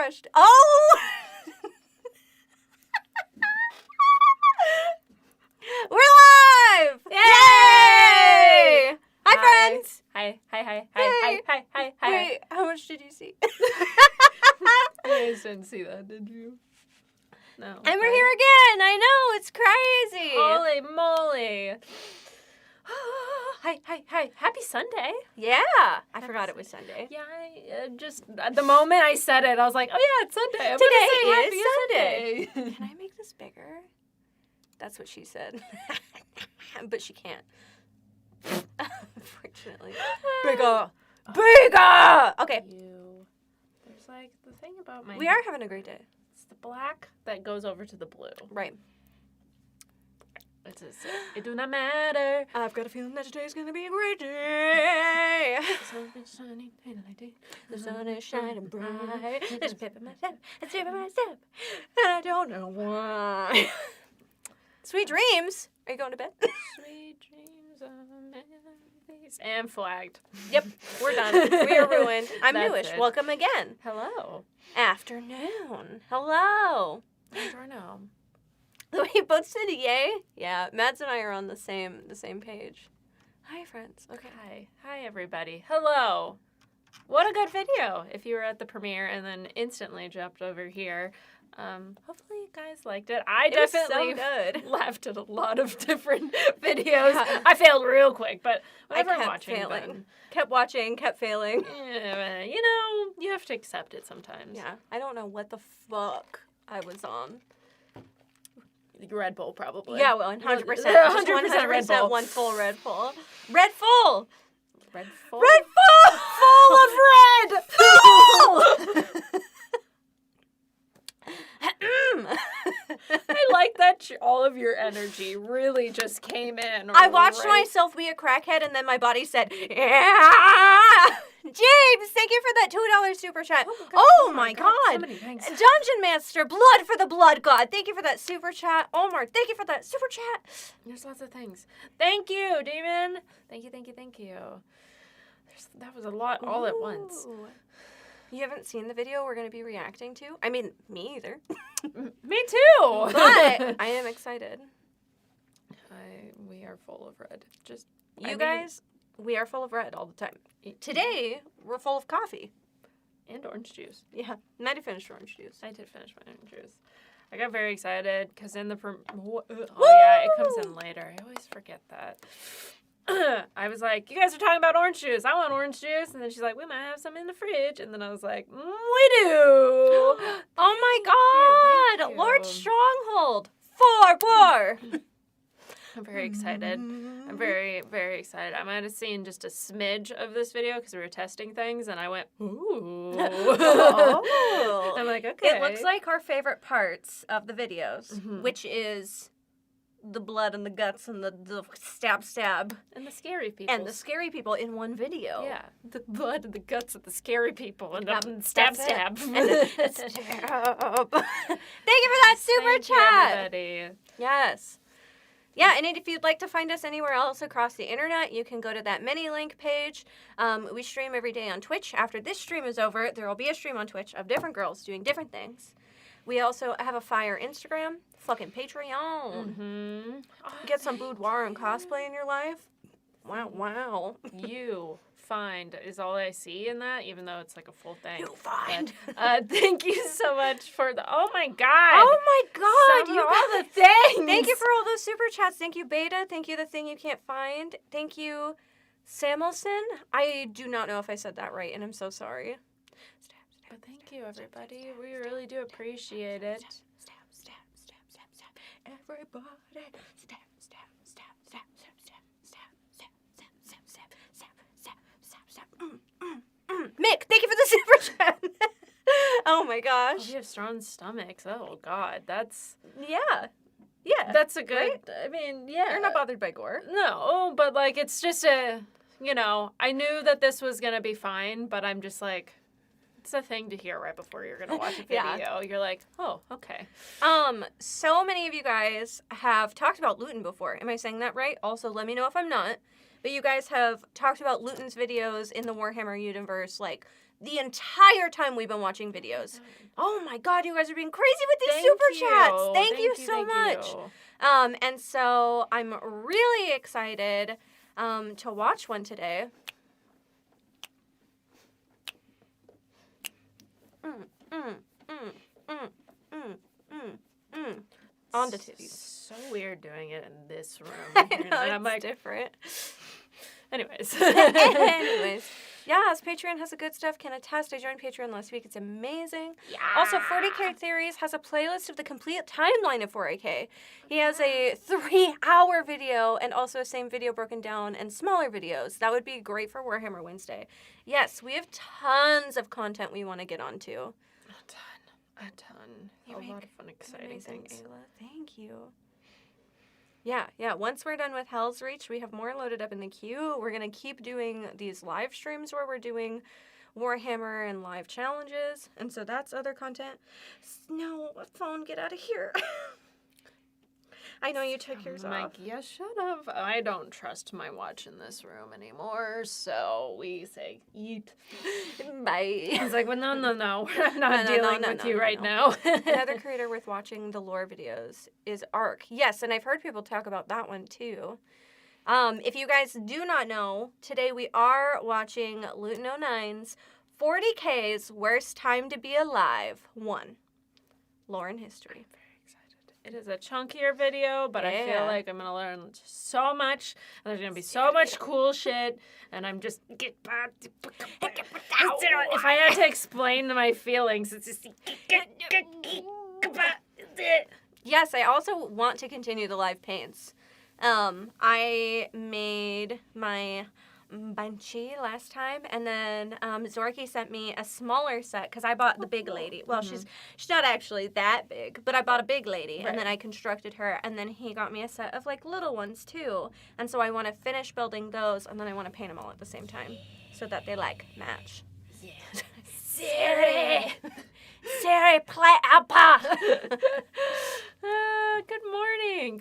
crashed. Oh! We're live! Yay! Hi, friends! Hi. Hey. Hi. Wait, how much did you see? You guys didn't see that, did you? No. And we're here again! I know, it's crazy! Holy moly! Hi. Happy Sunday. Yeah! I forgot it was Sunday. Yeah, just at the moment I said it, I was like, oh yeah, it's Sunday. I'm Today gonna say is Happy Sunday. Can I make this bigger? That's what she said. But she can't. Unfortunately. Bigger! Okay. There's like the thing about my... We are having a great day. It's the black that goes over to the blue. Right. It do not matter. I've got a feeling that today's gonna be a great day. The sun is shining, The sun is shining bright. There's a pip in my step. It's a pip in my step. And I don't know why. Sweet dreams. Are you going to bed? Sweet dreams of Memphis. And flagged. Yep. We're done. We are ruined. I'm That's newish. it. Welcome again. Hello. Afternoon. Hello. Buongiorno. We both said yay. Yeah, Mads and I are on the same page. Hi, friends. Okay. Hi everybody. Hello. What a good video. If you were at the premiere and then instantly jumped over here. Hopefully you guys liked it. I It was definitely so good. laughed at a lot of different videos. I failed real quick, but whenever I'm watching failing. them, Kept watching, kept failing. yeah, you know, you have to accept it sometimes. Yeah, I don't know what the fuck I was on. Red Bull, probably. Yeah, well, 100%. 100% Red Bull. One full Red Bull. Red Full! Red Bull? Red Full! Full of red! Full! I like that all of your energy really just came in. I watched myself be a crackhead and then my body said, yeah! James, thank you for that $2 super chat. Oh my god. So many things. Dungeon Master, blood for the blood god. Thank you for that super chat. Omar, thank you for that super chat. There's lots of things. Thank you, Demon. Thank you. That was a lot all at once. Ooh. You haven't seen the video we're going to be reacting to? I mean, me either. Me too. But I am excited. We are full of red. You guys, we are full of red all the time. Today, we're full of coffee. And orange juice. Yeah, Maddie I finished orange juice. I did finish my orange juice. I got very excited because in the yeah, it comes in later. I always forget that. I was like, you guys are talking about orange juice. I want orange juice. And then she's like, we might have some in the fridge. And then I was like, we do. Oh my god! Thank you. Lord Stronghold! 4-4! I'm very excited. I'm very, very excited. I might have seen just a smidge of this video because we were testing things. And I went, ooh. Oh. I'm like, okay. It looks like our favorite parts of the videos, which is the blood and the guts and the stab. And the scary people. And the scary people in one video. Yeah. The blood and the guts of the scary people. And Yep, the stab. And the stab. Thank you for that super Thank chat. you, everybody. Yes. Yeah, and if you'd like to find us anywhere else across the internet, you can go to that mini link page. We stream every day on Twitch. After this stream is over, there will be a stream on Twitch of different girls doing different things. We also have a fire Instagram, fucking Patreon. Mm-hmm. Get some boudoir and cosplay in your life. Wow. You find is all I see in that, even though it's like a full thing. You find. And, thank you so much for the. Oh my god. Oh my god. Some You of got all the things. Thank you for all those super chats. Thank you, Beta. Thank you, The Thing You Can't Find. Thank you, Samuelson. I do not know if I said that right, and I'm so sorry. But thank you, everybody. We really do appreciate it. Stab. Everybody. Stab. Mick, thank you for the super chat. Oh my gosh. Oh, we have strong stomachs. Oh god, that's Yeah. that's a good. Right? I mean, yeah. You're not bothered by gore. No, but like it's just a. You know, I knew that this was gonna be fine, but I'm just like. It's a thing to hear right before you're gonna watch a video. Yeah. You're like, oh, okay. So many of you guys have talked about Luetin before. Am I saying that right? Also, let me know if I'm not. But you guys have talked about Luetin's videos in the Warhammer universe, like the entire time we've been watching videos. Oh my God, you guys are being crazy with these super chats. Thank you so much. And so I'm really excited to watch one today. On the titties. So weird doing it in this room. I know, I'm like, different. anyways. Yes, Patreon has the good stuff. Can attest. I joined Patreon last week. It's amazing. Yeah. Also, 40k Theories has a playlist of the complete timeline of 40k. He has a 3-hour video and also a same video broken down and smaller videos. That would be great for Warhammer Wednesday. Yes, we have tons of content we want to get onto. A ton. A lot of fun, exciting things. Ayla. Thank you. Yeah. Once we're done with Hell's Reach, we have more loaded up in the queue. We're going to keep doing these live streams where we're doing Warhammer and live challenges. And so that's other content. No, phone, get out of here. I know you took yours off. Like, yeah, shut up. I don't trust my watch in this room anymore, so we say, eat. Bye. I was like, well, no. I'm not dealing with you right now. Another creator worth watching the lore videos is Ark. Yes, and I've heard people talk about that one too. If you guys do not know, today we are watching Luetin09's 40k's Worst Time to Be Alive 1. Lore and history. It is a chunkier video, but I feel like I'm going to learn so much. And there's going to be so much cool shit. And I'm just... If I had to explain my feelings, it's just... Yes, I also want to continue the live paints. I made my Banshee last time, and then Zorky sent me a smaller set because I bought the big lady. Well, she's not actually that big, but I bought a big lady, and then I constructed her, and then he got me a set of like little ones too. And so I want to finish building those, and then I want to paint them all at the same time so that they like match. Yeah. Siri, play Appa. Good morning.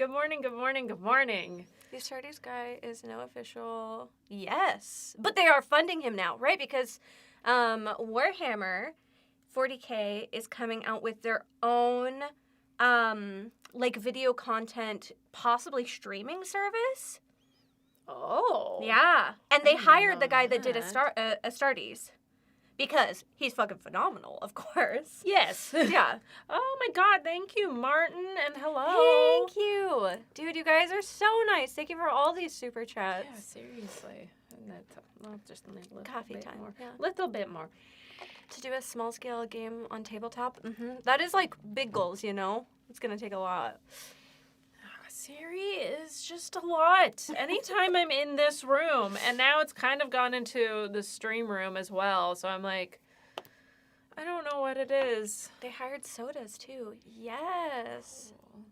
The Astartes guy is no official. Yes. But they are funding him now, right? Because Warhammer 40k is coming out with their own like video content, possibly streaming service. Oh. Yeah. And they hired the guy that did Astartes. Because he's fucking phenomenal, of course. Yes. Yeah. Oh my God, thank you, Martin, and hello. Thank you. Dude, you guys are so nice. Thank you for all these super chats. Yeah, seriously. And that's just a little coffee bit time. More. Yeah. Little bit more. To do a small scale game on tabletop, that is like big goals, you know? It's going to take a lot. Siri is just a lot. Anytime I'm in this room, and now it's kind of gone into the stream room as well, so I'm like, I don't know what it is. They hired Sodas too. Yes. Cool.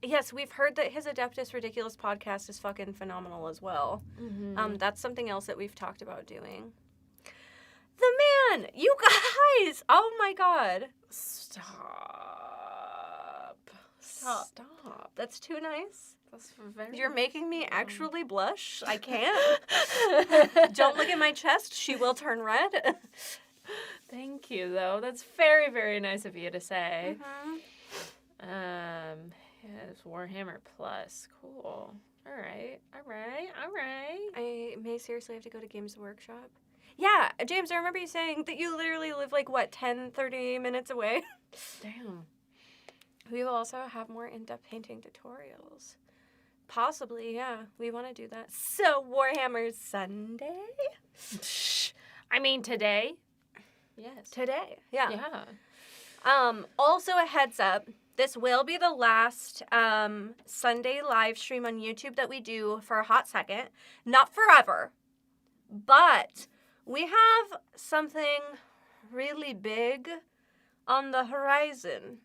Yes, we've heard that his Adeptus Ridiculous podcast is fucking phenomenal as well. That's something else that we've talked about doing. The man! You guys! Oh my God. Stop. That's too nice. That's very You're making me actually blush. I can't. Don't look at my chest. She will turn red. Thank you, though. That's very, very nice of you to say. Yes, Warhammer Plus. Cool. All right. I may seriously have to go to Games Workshop. Yeah, James, I remember you saying that you literally live like, 10, 30 minutes away? Damn. We will also have more in-depth painting tutorials. Possibly, yeah. We want to do that. So, Warhammer Sunday? I mean, today? Yes. Today, yeah. Yeah. Also, a heads up. This will be the last Sunday live stream on YouTube that we do for a hot second. Not forever. But we have something really big on the horizon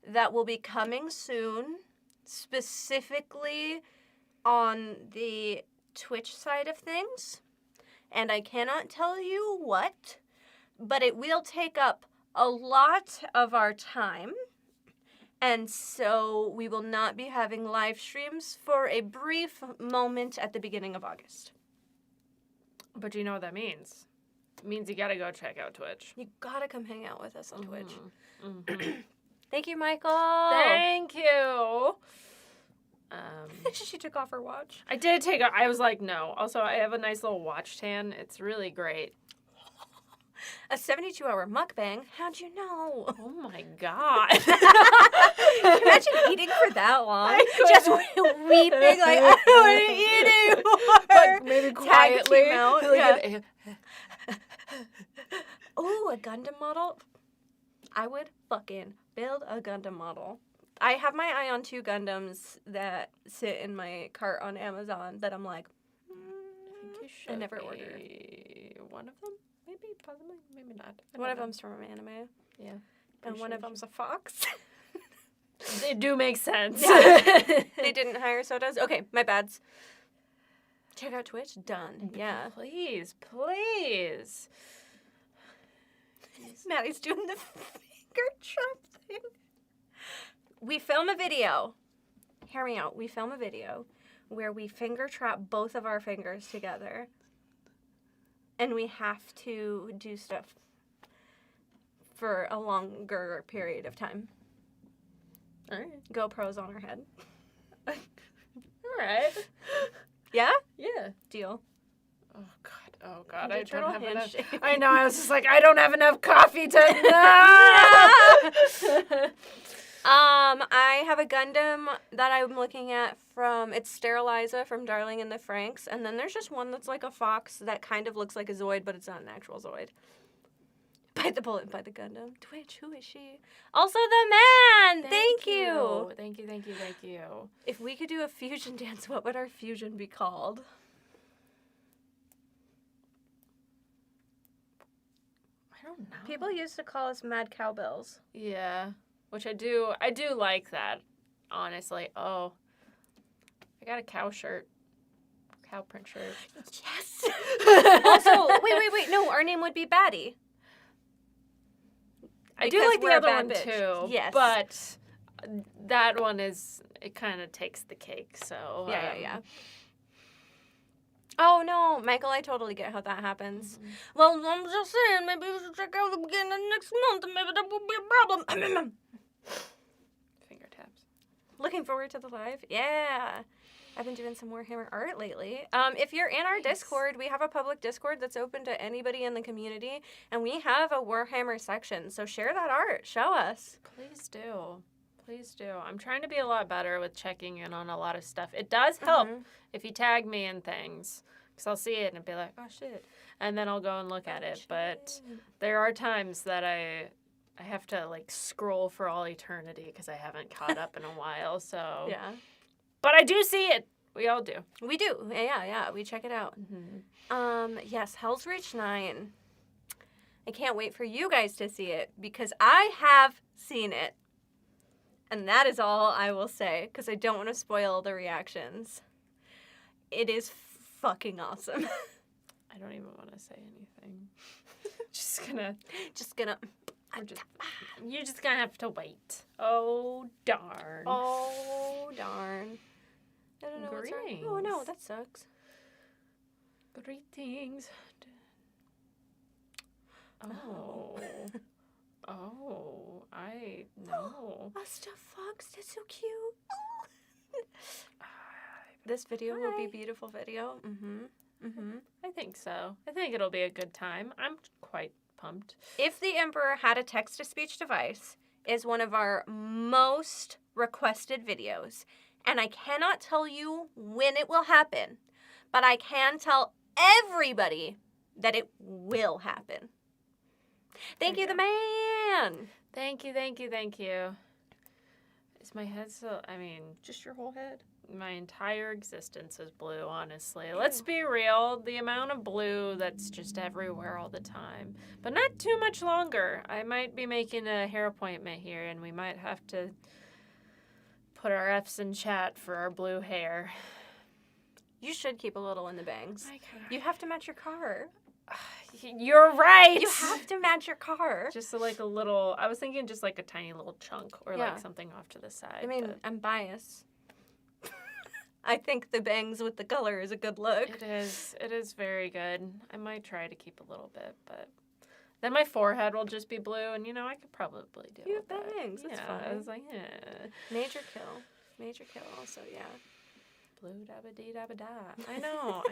that will be coming soon, specifically on the Twitch side of things. And I cannot tell you what, but it will take up a lot of our time. And so we will not be having live streams for a brief moment at the beginning of August. But you know what that means? means you gotta go check out Twitch. You gotta come hang out with us on Twitch. Mhm. Thank you, Michael. Thank you. She took off her watch. I did take a, I was like, no. Also, I have a nice little watch tan. It's really great. A 72-hour mukbang? How'd you know? Oh my god. Can you imagine eating for that long? Just weeping like, I don't want to eat anymore. But maybe quietly. Tag team out. Like Yeah. Ooh, a Gundam model? I would fucking build a Gundam model. I have my eye on 2 Gundams that sit in my cart on Amazon that I'm like, I think you should I never ordered. One of them? Maybe, possibly, maybe not. One of them's from an anime. Yeah. And one of them's a fox. They do make sense. Yeah. They didn't hire Sodas. Okay, my bads. Check out Twitch. Done. Yeah. Please, please. Maddie's doing the finger trap thing. We film a video. Hear me out. We film a video where we finger trap both of our fingers together. And we have to do stuff for a longer period of time. All right. GoPros on our head. All right. Yeah? Yeah. Deal. Oh god. Oh god. Do I turtle don't have enough. handshake. I know. I was just like, I don't have enough coffee to. No! I have a Gundam that I'm looking at from, it's Steriliza from Darling in the Franxx, and then there's just one that's like a fox that kind of looks like a Zoid, but it's not an actual Zoid. Bite the bullet, bite the Gundam. Twitch, who is she? Also the man! Thank you! Thank you, thank you, thank you. If we could do a fusion dance, what would our fusion be called? I don't know. People used to call us mad cowbells. Yeah. Which I do like that, honestly. Oh. I got a cow shirt. Cow print shirt. Yes! Also, wait, no, our name would be Batty. I do Because like the we're a other bad one bitch. too. Yes. But that one it kind of takes the cake, so. Yeah. Oh no, Michael, I totally get how that happens. Mm-hmm. Well, I'm just saying, maybe we should check out the beginning of next month and maybe that won't be a problem. Finger taps. Looking forward to the live. Yeah. I've been doing some Warhammer art lately. If you're in our Discord, we have a public Discord that's open to anybody in the community, and we have a Warhammer section, so share that art. Show us. Please do. Please do. I'm trying to be a lot better with checking in on a lot of stuff. It does help if you tag me in things, because I'll see it and be like, oh, shit. And then I'll go and look at it. But there are times that I have to, like, scroll for all eternity because I haven't caught up in a while, so. Yeah. But I do see it. We all do. We do. Yeah. We check it out. Mm-hmm. Yes, Hell's Reach 9. I can't wait for you guys to see it because I have seen it. And that is all I will say because I don't want to spoil the reactions. It is fucking awesome. I don't even want to say anything. Just gonna. You're just gonna have to wait. Oh, darn. Oh, darn. I don't know what's wrong. Greetings. Oh, no, that sucks. Greetings. Oh. Oh, I know. A stuffed fox. That's so cute. This video will be a beautiful video. I think so. I think it'll be a good time. I'm quite pumped. If the Emperor Had a Text-to-Speech Device is one of our most requested videos, and I cannot tell you when it will happen, but I can tell everybody that it will happen. Thank you, the man. Thank you, thank you, thank you. Is my head still, I mean, Just your whole head. my entire existence is blue, honestly. Let's be real. The amount of blue that's just everywhere all the time. But not too much longer. I might be making a hair appointment here, and we might have to put our F's in chat for our blue hair. You should keep a little in the bangs. You have to match your car. You're right. You have to match your car. Just like a little, I was thinking just like a tiny little chunk or Yeah. like something off to the side. I mean, but I'm biased. I think the bangs with the color is a good look. It is. It is very good. I might try to keep a little bit, but then my forehead will just be blue, and I could probably do. You have bangs. That's yeah, fine. I was like, Major kill. Also, yeah. Blue dabba dee dabba da. I know.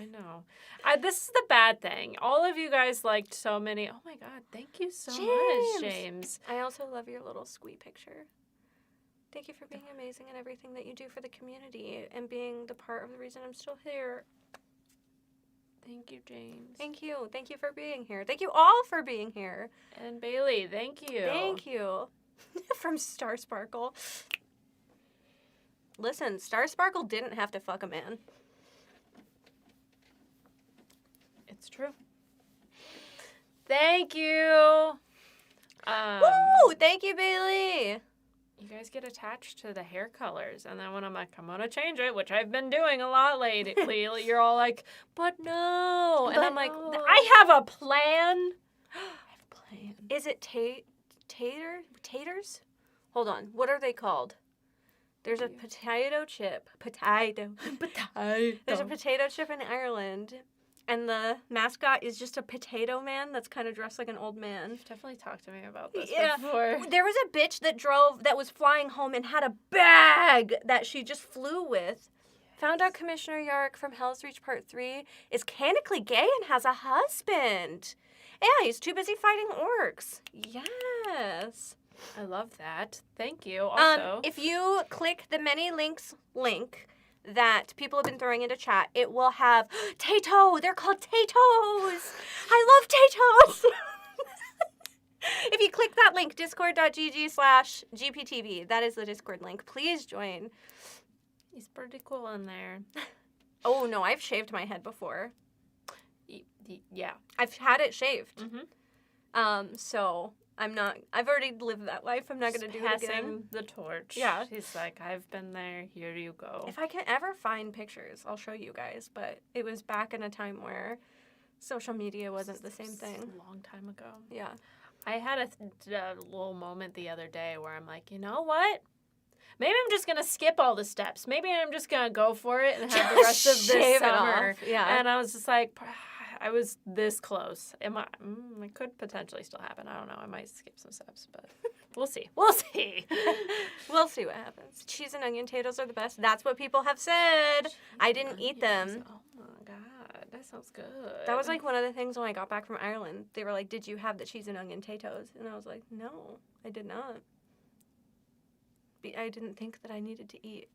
This is the bad thing. All of you guys liked so many. Oh my God! Thank you so much, James. I also love your little squee picture. Thank you for being amazing and everything that you do for the community and being the part of the reason I'm still here. Thank you, James. Thank you. Thank you for being here. Thank you all for being here. And Bailey, thank you. Thank you. From Star Sparkle. Listen, Star Sparkle didn't have to fuck a man. It's true. Thank you. Woo! Thank you, Bailey. You guys get attached to the hair colors, and then when I'm like, I'm gonna change it, which I've been doing a lot lately, you're all like, but no. And I'm like, I have a plan. I have a plan. Is it taters? Hold on. What are they called? There's a potato chip. Potato. There's a potato chip in Ireland. And the mascot is just a potato man that's kind of dressed like an old man. You've definitely talked to me about this before. There was a bitch that was flying home and had a bag that she just flew with. Yes. Found out Commissioner Yarrick from Hell's Reach Part 3 is canonically gay and has a husband. Yeah, he's too busy fighting orcs. Yes. I love that. Thank you. Also, if you click the many links link that people have been throwing into chat, it will have Tato. They're called Tatos. I love Tatos. If you click that link, discord.gg/gptv, that is the Discord link. Please join. He's pretty cool in there. Oh, no, I've shaved my head before. Yeah. I've had it shaved. Mm-hmm. So I've already lived that life. I'm not going to do it again. Passing the torch. Yeah. He's like, I've been there. Here you go. If I can ever find pictures, I'll show you guys. But it was back in a time where social media wasn't the same thing. A long time ago. Yeah. I had a little moment the other day where I'm like, you know what? Maybe I'm just going to skip all the steps. Maybe I'm just going to go for it and have the rest of this summer. Yeah. And I was just like, I was this close. It could potentially still happen. I don't know. I might skip some steps, but we'll see. We'll see. We'll see what happens. Cheese and onion potatoes are the best. That's what people have said. I didn't eat them. Oh my God. That sounds good. That was like one of the things when I got back from Ireland. They were like, did you have the cheese and onion potatoes? And I was like, no, I did not. I didn't think that I needed to eat.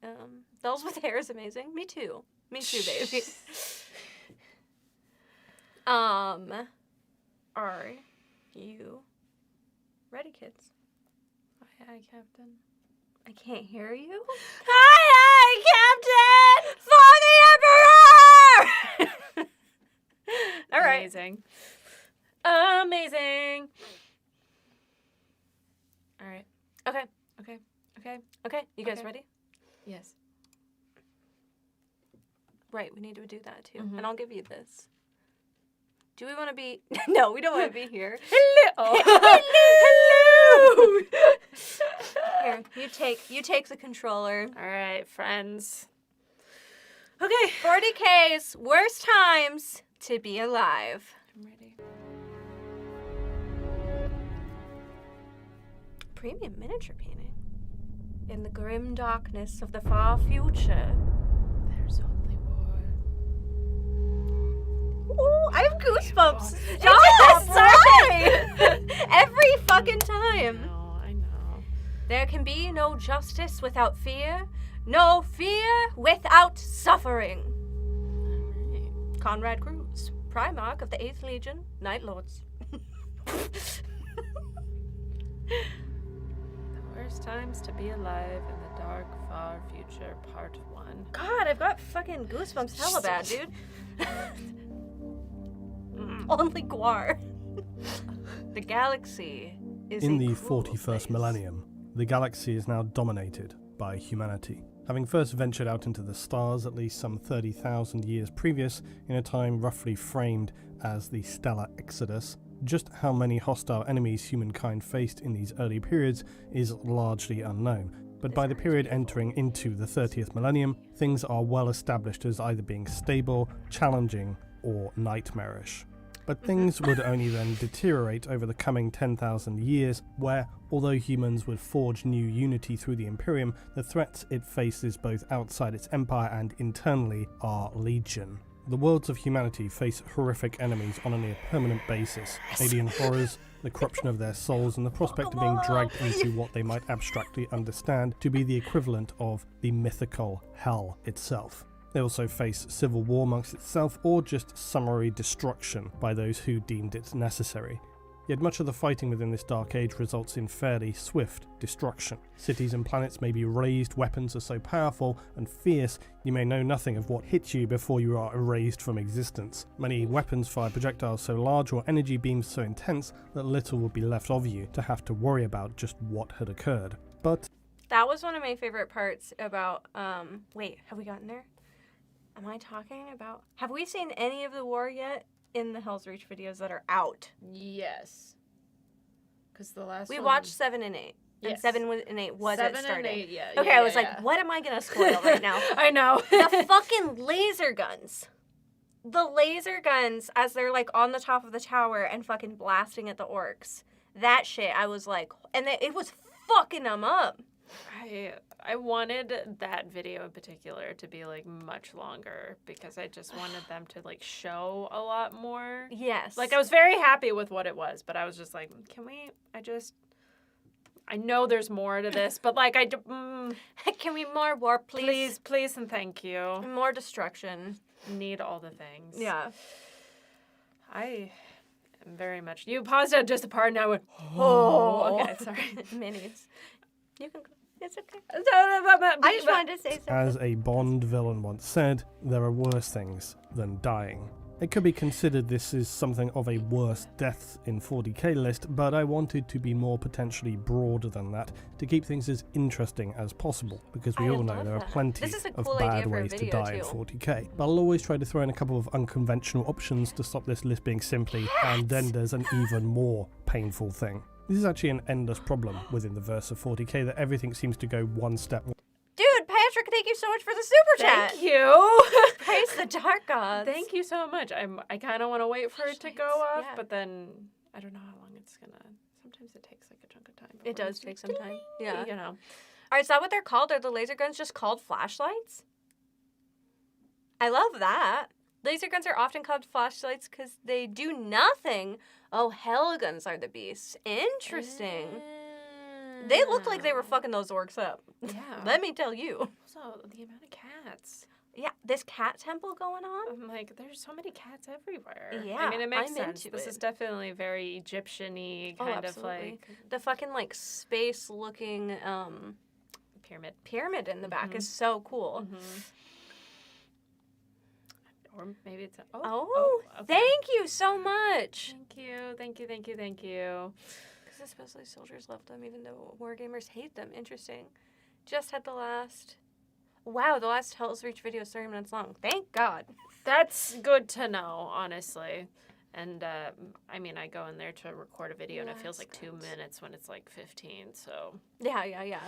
Those with hair is amazing. Me too. Me too, baby. Are you ready, kids? Aye, aye, Captain. I can't hear you. Aye, aye, Captain! For the Emperor! All right. Amazing. Amazing. All right. Okay. Okay. You guys ready? Yes. Right, we need to do that too. Mm-hmm. And I'll give you this. Do we want to be... No, we don't want to be here. Hello. Hello. Here, you take the controller. All right, friends. Okay. 40k's worst times to be alive. I'm ready. Premium miniature painting. In the grim darkness of the far future. There's only war. Ooh, I have goosebumps. Yes, Sorry. Every fucking time. I know. There can be no justice without fear, no fear without suffering. All right. Conrad Cruz, Primarch of the 8th Legion, Night Lords. Worst times to be alive in the dark, far future, part 1. God, I've got fucking goosebumps hella bad, dude. Only Guar. The galaxy is in a the cruel 41st place. millennium, the galaxy is now dominated by humanity. Having first ventured out into the stars at least some 30,000 years previous, in a time roughly framed as the Stellar Exodus, just how many hostile enemies humankind faced in these early periods is largely unknown. but by the period entering into the 30th millennium, things are well established as either being stable, challenging, or nightmarish. But things would only then deteriorate over the coming 10,000 years, where, although humans would forge new unity through the Imperium, the threats it faces both outside its empire and internally are legion. The worlds of humanity face horrific enemies on a near permanent basis, alien horrors, the corruption of their souls, and the prospect of being dragged into what they might abstractly understand to be the equivalent of the mythical hell itself. They also face civil war amongst itself or just summary destruction by those who deemed it necessary. Yet much of the fighting within this dark age results in fairly swift destruction. Cities and planets may be razed, weapons are so powerful and fierce you may know nothing of what hit you before you are erased from existence. Many weapons fire projectiles so large or energy beams so intense that little would be left of you to have to worry about just what had occurred. But That was one of my favorite parts about, wait, have we gotten there? Am I talking about, have we seen any of the war yet in the Hell's Reach videos that are out? Yes. Because the last We one... watched 7 and 8. And Yes. 7 and 8 was 7 it started. and 8, yeah. Okay, I was like, what am I going to spoil right now? I know. The fucking laser guns. The laser guns as they're like on the top of the tower and fucking blasting at the orcs. That shit, I was like, and it was fucking them up. I wanted that video in particular to be like much longer because I just wanted them to like show a lot more. Yes. Like I was very happy with what it was, but I was just like, I know there's more to this, but like Can we more war, please? please and thank you. More destruction. Need all the things. Yeah. I am very much. You paused at just a part and I went, oh, okay, sorry. Minis. You can go. It's okay. I I just wanted to say something. as a Bond villain once said, there are worse things than dying. It could be considered this is something of a worst deaths in 40k list, but I wanted to be more potentially broader than that to keep things as interesting as possible, because we I all know love there are that. plenty This is a of cool idea bad for a ways to video, die in too. 40k. But I'll always try to throw in a couple of unconventional options to stop this list being simply, and then there's an even more painful thing. This is actually an endless problem within the verse of 40k, that everything seems to go one step. Dude, Patrick, thank you so much for the super chat. Thank you. Praise the dark gods. Thank you so much. I kind of want to wait for it to go off, yeah. but then I don't know how long it's gonna. Sometimes it takes like a chunk of time. It before does it's take some time. Yeah. You know. Is that what they're called? Are the laser guns just called flashlights? I love that. Laser guns are often called flashlights because they do nothing. Oh, hell guns are the beasts. Interesting. They look like they were fucking those orcs up. Yeah. Let me tell you. Also, the amount of cats. Yeah, this cat temple going on? I'm like, there's so many cats everywhere. Yeah, I mean, it makes I'm sense. into This it. is definitely very Egyptian-y, Oh, kind of absolutely. like The fucking, like, space-looking pyramid in the back is so cool. Or maybe it's Oh, okay. thank you so much. Thank you. Because especially soldiers love them, even though wargamers hate them. Interesting. Just had the last Hell's Reach video is 30 minutes long. Thank God. That's good to know, honestly. And I mean, I go in there to record a video, and it feels like 2 minutes when it's like 15. So Yeah.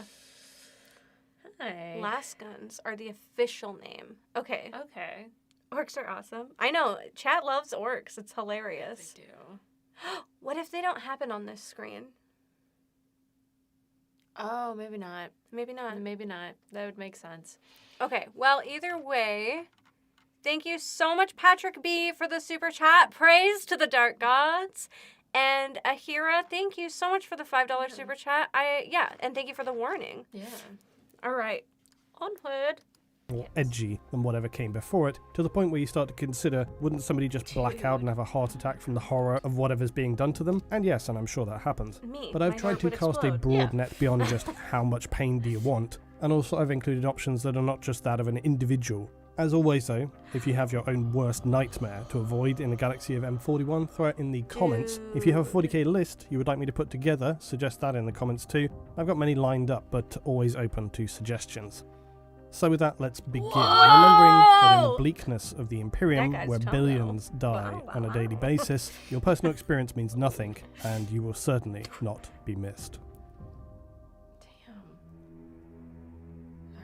hi. Last Guns are the official name. Okay. Okay. Orcs are awesome. I know. Chat loves orcs. It's hilarious. They do. What if they don't happen on this screen? Oh, maybe not. Maybe not. Maybe not. That would make sense. Okay, well, either way, thank you so much, Patrick B, for the super chat. Praise to the dark gods. And Ahira, thank you so much for the $5 super chat. And thank you for the warning. Yeah. All right, onward. More edgy than whatever came before it, to the point where you start to consider, wouldn't somebody just black out and have a heart attack from the horror of whatever's being done to them? And yes, and I'm sure that happens. But I've tried to cast a broad net beyond just how much pain do you want, and also I've included options that are not just that of an individual. As always though, if you have your own worst nightmare to avoid in the galaxy of M41, throw it in the comments. If you have a 40k list you would like me to put together, suggest that in the comments too. I've got many lined up, but always open to suggestions. So with that, let's begin. Remembering that in the bleakness of the Imperium, where billions die on a daily basis, your personal experience means nothing, and you will certainly not be missed. Damn.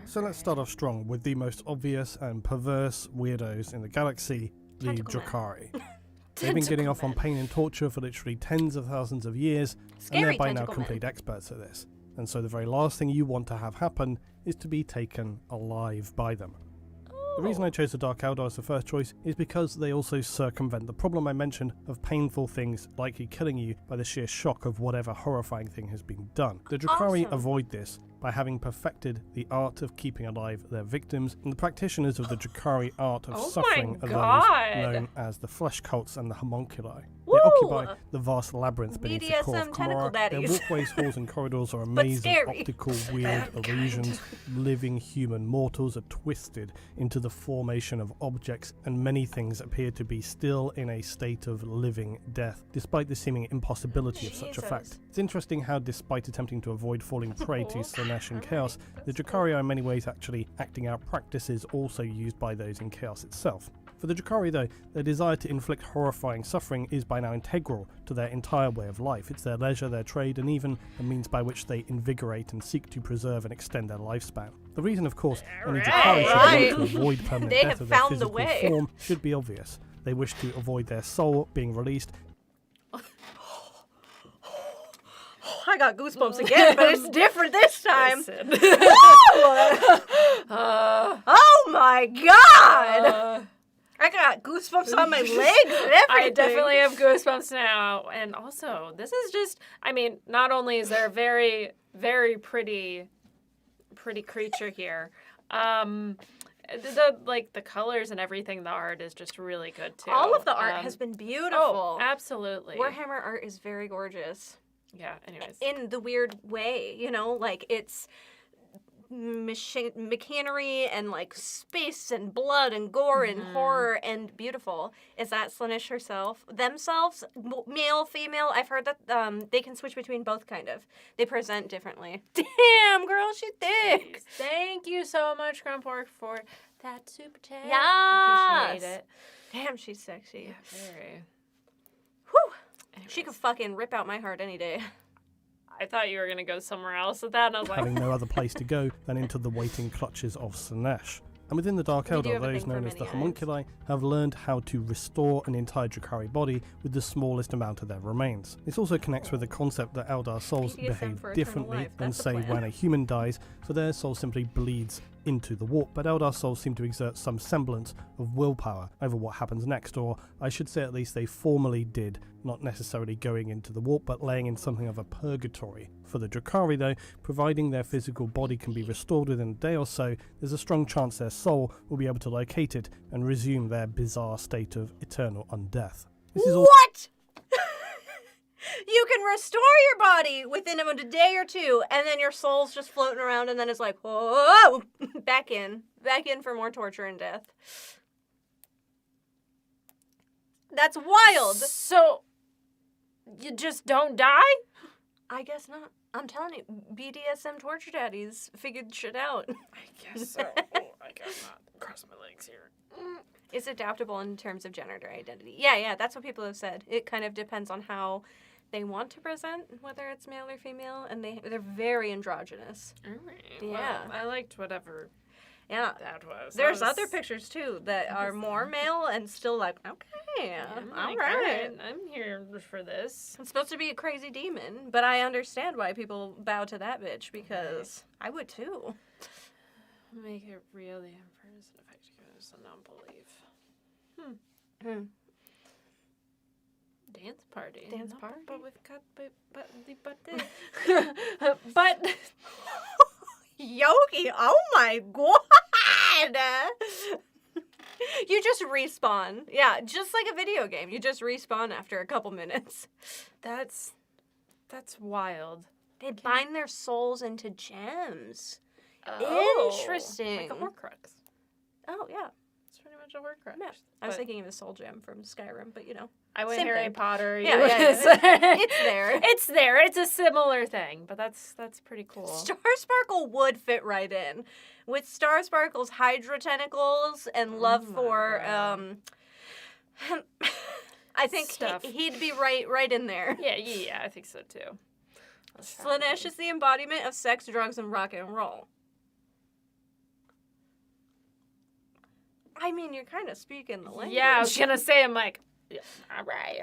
So let's start off strong with the most obvious and perverse weirdos in the galaxy, the Tentacle man. Drukhari. They've been getting off on pain and torture for literally tens of thousands of years, and Scary they're by now tentacle complete experts at this. And so the very last thing you want to have happen is to be taken alive by them. The reason I chose the Dark Eldar as the first choice is because they also circumvent the problem I mentioned of painful things likely killing you by the sheer shock of whatever horrifying thing has been done. The Drukhari Awesome. avoid this by having perfected the art of keeping alive their victims, and the practitioners of the Drukhari art of Oh my suffering are God. those known as the flesh cults and the homunculi. Woo! They occupy the vast labyrinth beneath the core of BDSM tentacle Kamara. Their daddies. walkways, halls and corridors are a maze of scary. optical weird illusions. Living human mortals are twisted into the formation of objects, and many things appear to be still in a state of living death, despite the seeming impossibility of such a fact. Jesus. It's interesting how, despite attempting to avoid falling prey to Slaanesh and Chaos, the Drukhari are in many ways actually acting out practices also used by those in Chaos itself. For the Drukhari, though, their desire to inflict horrifying suffering is by now integral to their entire way of life. It's their leisure, their trade, and even the means by which they invigorate and seek to preserve and extend their lifespan. The reason, of course, any Drukhari Right. should want to avoid permanent They death have of their found the physical way. form should be obvious. They wish to avoid their soul being released. I got goosebumps again, but it's different this time. Listen. Oh my god! I got goosebumps on my legs and everything. I definitely have goosebumps now. And also, this is just, I mean, not only is there a very, very pretty creature here, the colors and everything, the art is just really good too. All of the art has been beautiful. Oh, absolutely. Warhammer art is very gorgeous. Yeah, anyways. In the weird way, you know, like it's machinery and like space and blood and gore and horror and beautiful. Is that Slaanesh herself? Themselves? Male, female? I've heard that they can switch between both, kind of. They present differently. Damn, girl, she thick. Thank you so much, Grumpork, for that super chat. Yes. Appreciate it. Damn, she's sexy. Very. Whew. Anyways. She could fucking rip out my heart any day. I thought you were going to go somewhere else with that, and I was like, having no other place to go than into the waiting clutches of Slaanesh. And within the Dark We do Eldar, have a those thing for known as the many eyes. homunculi have learned how to restore an entire Drukhari body with the smallest amount of their remains. This also connects with the concept that Eldar souls BDSM behave for eternal differently life, than, that's the say, plan. when a human dies, so their soul simply bleeds into the warp, but Eldar souls seem to exert some semblance of willpower over what happens next, or I should say at least they formally did, not necessarily going into the warp, but laying in something of a purgatory. For the Drukhari, though, providing their physical body can be restored within a day or so, there's a strong chance their soul will be able to locate it and resume their bizarre state of eternal undeath. This is all What? You can restore your body within a day or two, and then your soul's just floating around, and then it's like, whoa, back in for more torture and death. That's wild. so you just don't die? I guess not. I'm telling you, BDSM torture daddies figured shit out. I guess so. Oh, I guess not. Cross my legs here. It's adaptable in terms of gender identity. Yeah, that's what people have said. It kind of depends on how they want to present, whether it's male or female, and they're very androgynous. All right. Yeah. Well, I liked whatever Yeah. that was. There's That was- other pictures too that are more male and still like, okay, I'm all like, right. I'm here for this. It's supposed to be a crazy demon, but I understand why people bow to that bitch because I would too. Make it real. The Emperor's effect goes a non-belief. Dance party. Dance No, party? But we've got but Yogi, oh my god! You just respawn. Yeah, just like a video game. You just respawn after a couple minutes. that's wild. They bind their souls into gems. Oh, Interesting. Like a Horcrux. Oh, yeah. It's pretty much a Horcrux. Yeah. I was But thinking of a soul gem from Skyrim, but you know. I went same Harry thing. Potter. Yeah, you it's was- there. It's there. It's a similar thing, but that's pretty cool. Star Sparkle would fit right in. With Star Sparkle's Hydra tentacles and love Oh my for, God. I think Stuff. he'd be right in there. Yeah, I think so too. Slaanesh is the embodiment of sex, drugs, and rock and roll. I mean, you're kind of speaking the language. Yeah, I was gonna say, I'm like, yeah, all right,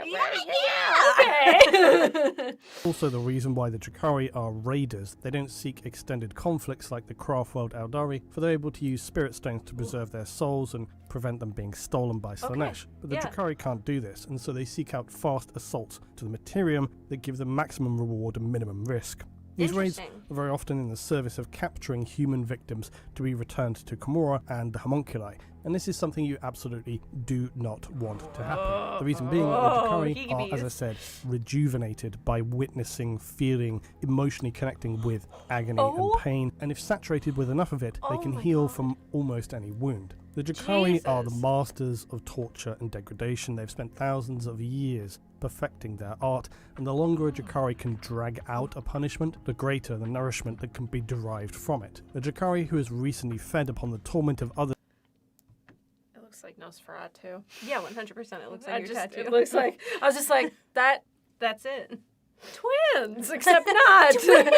okay. Also, the reason why the Drukhari are raiders, they don't seek extended conflicts like the Craftworld Eldari, for they're able to use spirit stones to preserve their souls and prevent them being stolen by Slaanesh. But the Drukhari can't do this, and so they seek out fast assaults to the Materium that give them maximum reward and minimum risk. These raids are very often in the service of capturing human victims to be returned to Camorra and the homunculi, and this is something you absolutely do not want to happen. The reason being that the Drukhari are, as I said, rejuvenated by witnessing, feeling, emotionally connecting with agony and pain, and if saturated with enough of it, they can heal from almost any wound. The Drukhari are the masters of torture and degradation. They've spent thousands of years perfecting their art, and the longer a Drukhari can drag out a punishment, the greater the nourishment that can be derived from it. The Drukhari who has recently fed upon the torment of others. It looks like Nosferatu. Yeah, 100%. It looks like your tattoo. It looks like, I was just like, That's it. twins, except not. Scarier.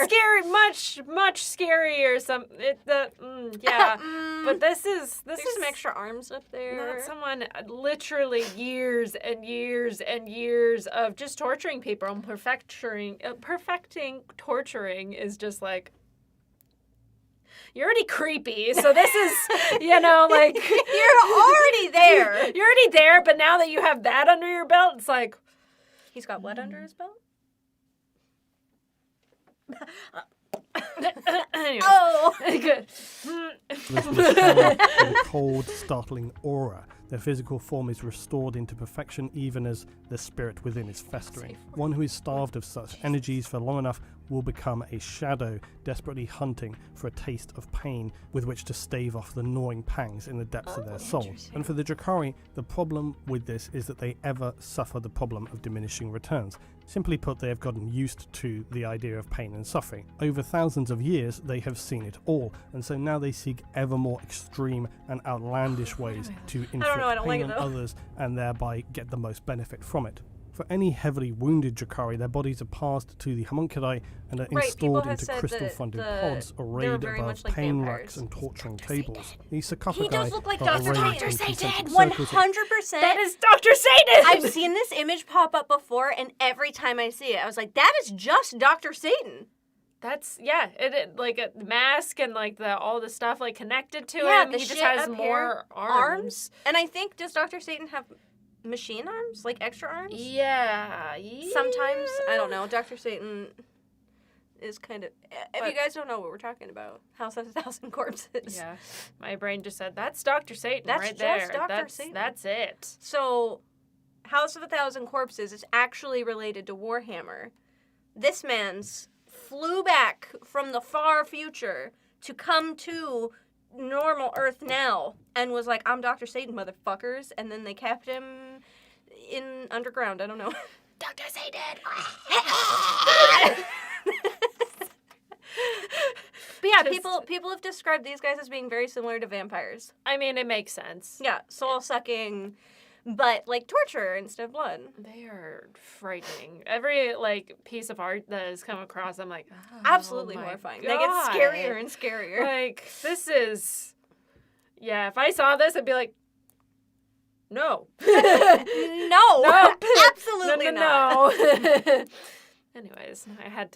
Scary, much scarier. But this is There's some extra arms up there. not someone literally years and years and years of just torturing people and perfecting torturing is just like, you're already creepy, so this is, like... You're already there. You're already there, but now that you have that under your belt, it's like... He's got what under his belt? Anyways. Oh! Good. With a cold, startling aura. Their physical form is restored into perfection even as the spirit within is festering. One who is starved of such energies for long enough will become a shadow, desperately hunting for a taste of pain with which to stave off the gnawing pangs in the depths of their soul. And for the Drukhari, the problem with this is that they ever suffer the problem of diminishing returns. Simply put, they have gotten used to the idea of pain and suffering. Over thousands of years, they have seen it all, and so now they seek ever more extreme and outlandish ways to inflict pain on others and thereby get the most benefit from it. For any heavily wounded Drukhari, their bodies are passed to the homunculi and are installed into crystal-funded pods arrayed above pain racks and torturing tables. These sarcophagi He does look like are Dr. arranged in Satan. concentric circles. 100%. That is Dr. Satan! I've seen this image pop up before, and every time I see it, I was like, that is just Dr. Satan. That's, it like a mask and like all the stuff like connected to Yeah, him. the He just shit has up more here. arms. And I think, does Dr. Satan have machine arms? Like extra arms? Yeah. Sometimes. I don't know. Dr. Satan is kind of... If you guys don't know what we're talking about, House of 1,000 Corpses. Yeah. My brain just said, that's Dr. Satan That's right just there. Dr. Satan. That's it. So, House of 1,000 Corpses is actually related to Warhammer. This man's flew back from the far future to come to normal Earth now and was like, I'm Dr. Satan, motherfuckers. And then they kept him in underground. I don't know. Dr. Satan! But yeah, people have described these guys as being very similar to vampires. I mean, it makes sense. Yeah, soul-sucking, but like torture instead of blood. They are frightening. Every piece of art that has come across, I'm like, oh, absolutely my horrifying. God. They get scarier and scarier. Like, this is... Yeah, if I saw this, I'd be like, no. No. Absolutely not. No. Anyways,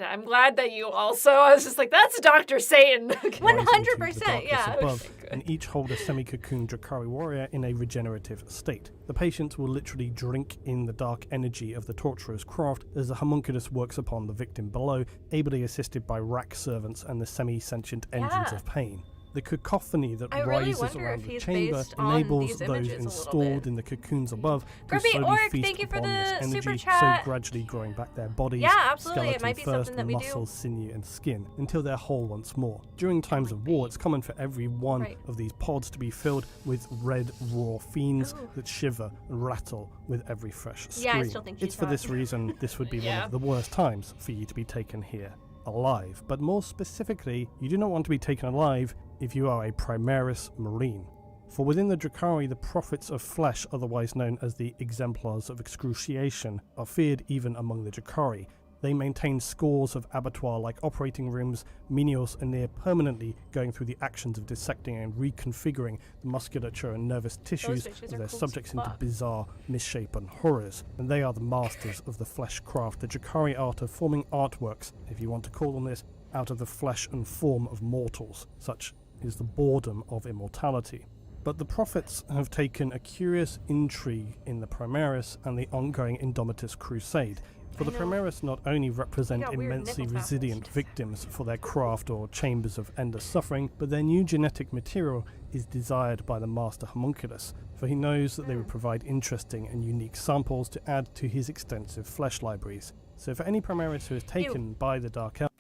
I'm glad that you also, I was just like, that's Dr. Satan. 100%, yeah. Above, and each hold a semi-cocoon Drukhari warrior in a regenerative state. The patients will literally drink in the dark energy of the torturer's craft as the homunculus works upon the victim below, ably assisted by rack servants and the semi-sentient engines of pain. The cacophony that rises around the chamber enables those installed in the cocoons above to slowly feast upon this energy, so gradually growing back their bodies, skeleton it might be first, something that we muscle, sinew and skin, until they're whole once more. During times of war, it's common for every one of these pods to be filled with red, raw fiends that shiver and rattle with every fresh scream. Yeah, I still think it's for this reason this would be one of the worst times for you to be taken here alive. But more specifically, you do not want to be taken alive if you are a Primaris Marine. For within the Drukhari, the prophets of flesh, otherwise known as the exemplars of excruciation, are feared even among the Drukhari. They maintain scores of abattoir-like operating rooms, menials are near permanently going through the actions of dissecting and reconfiguring the musculature and nervous tissues of their subjects into bizarre misshapen horrors. And they are the masters of the flesh craft, the Drukhari art of forming artworks, if you want to call them this, out of the flesh and form of mortals. Such is the boredom of immortality. But the prophets have taken a curious intrigue in the Primaris and the ongoing Indomitus Crusade. For the Primaris not only represent immensely resilient victims for their craft or chambers of endless suffering, but their new genetic material is desired by the Master Homunculus, for he knows that they would provide interesting and unique samples to add to his extensive flesh libraries. So for any Primaris who is taken by the Dark Elves...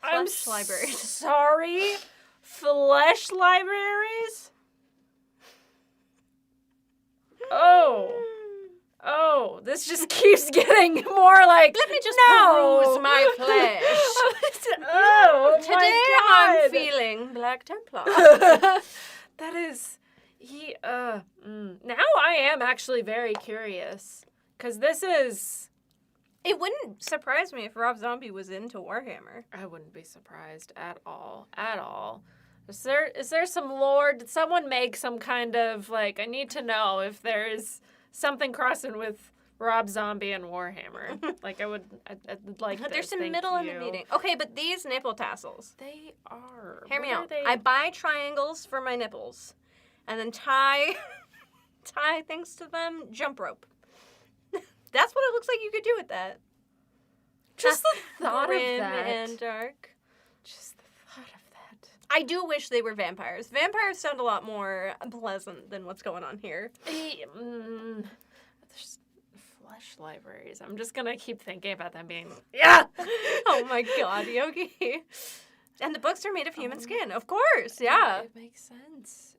I'm libraries. sorry? Flesh libraries? Oh, this just keeps getting more like, Let me just no. peruse my flesh. Oh, Today my I'm God. feeling Black Templar. That is, now I am actually very curious, because this is, It wouldn't surprise me if Rob Zombie was into Warhammer. I wouldn't be surprised at all. Is there some lore? Did someone make some kind of, like, I need to know if there's something crossing with Rob Zombie and Warhammer. Like, I'd like this. There's some Thank middle in you. the meeting. Okay, but these nipple tassels. They are. Hear me What are out. they? I buy triangles for my nipples, and then tie things to them. Jump rope. That's what it looks like you could do with that. Just the thought of Grim that. and dark. Just the thought of that. I do wish they were vampires. Vampires sound a lot more pleasant than what's going on here. There's flesh libraries. I'm just gonna keep thinking about them being. Yeah. Oh my God, Yogi. And the books are made of human skin, of course. Yeah. It makes sense.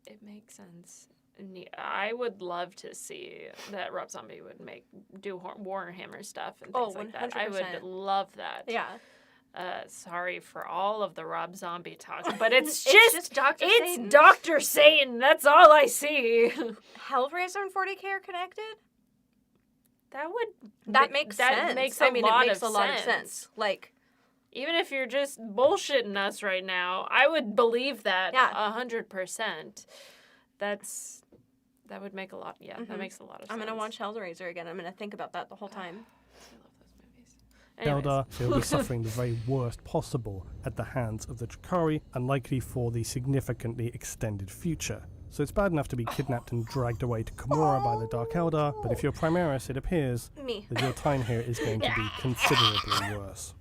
I would love to see that Rob Zombie would do Warhammer stuff and things like that. I 100%. would love that. Yeah. Sorry for all of the Rob Zombie talk, but it's just Dr. Satan. Dr. Satan. That's all I see. Hellraiser and 40k are connected? That makes that sense. Makes I a mean, lot it makes of a lot of sense. Like, even if you're just bullshitting us right now, I would believe that 100%. That would make a lot. Yeah, that makes a lot of sense. I'm gonna watch Hellraiser again. I'm gonna think about that the whole time. I love those movies. Anyways. Eldar will be suffering the very worst possible at the hands of the Drukhari, and likely for the significantly extended future. So it's bad enough to be kidnapped and dragged away to Komorrah by the Dark Eldar, but if you're Primaris, it appears Me. that your time here is going to be considerably worse.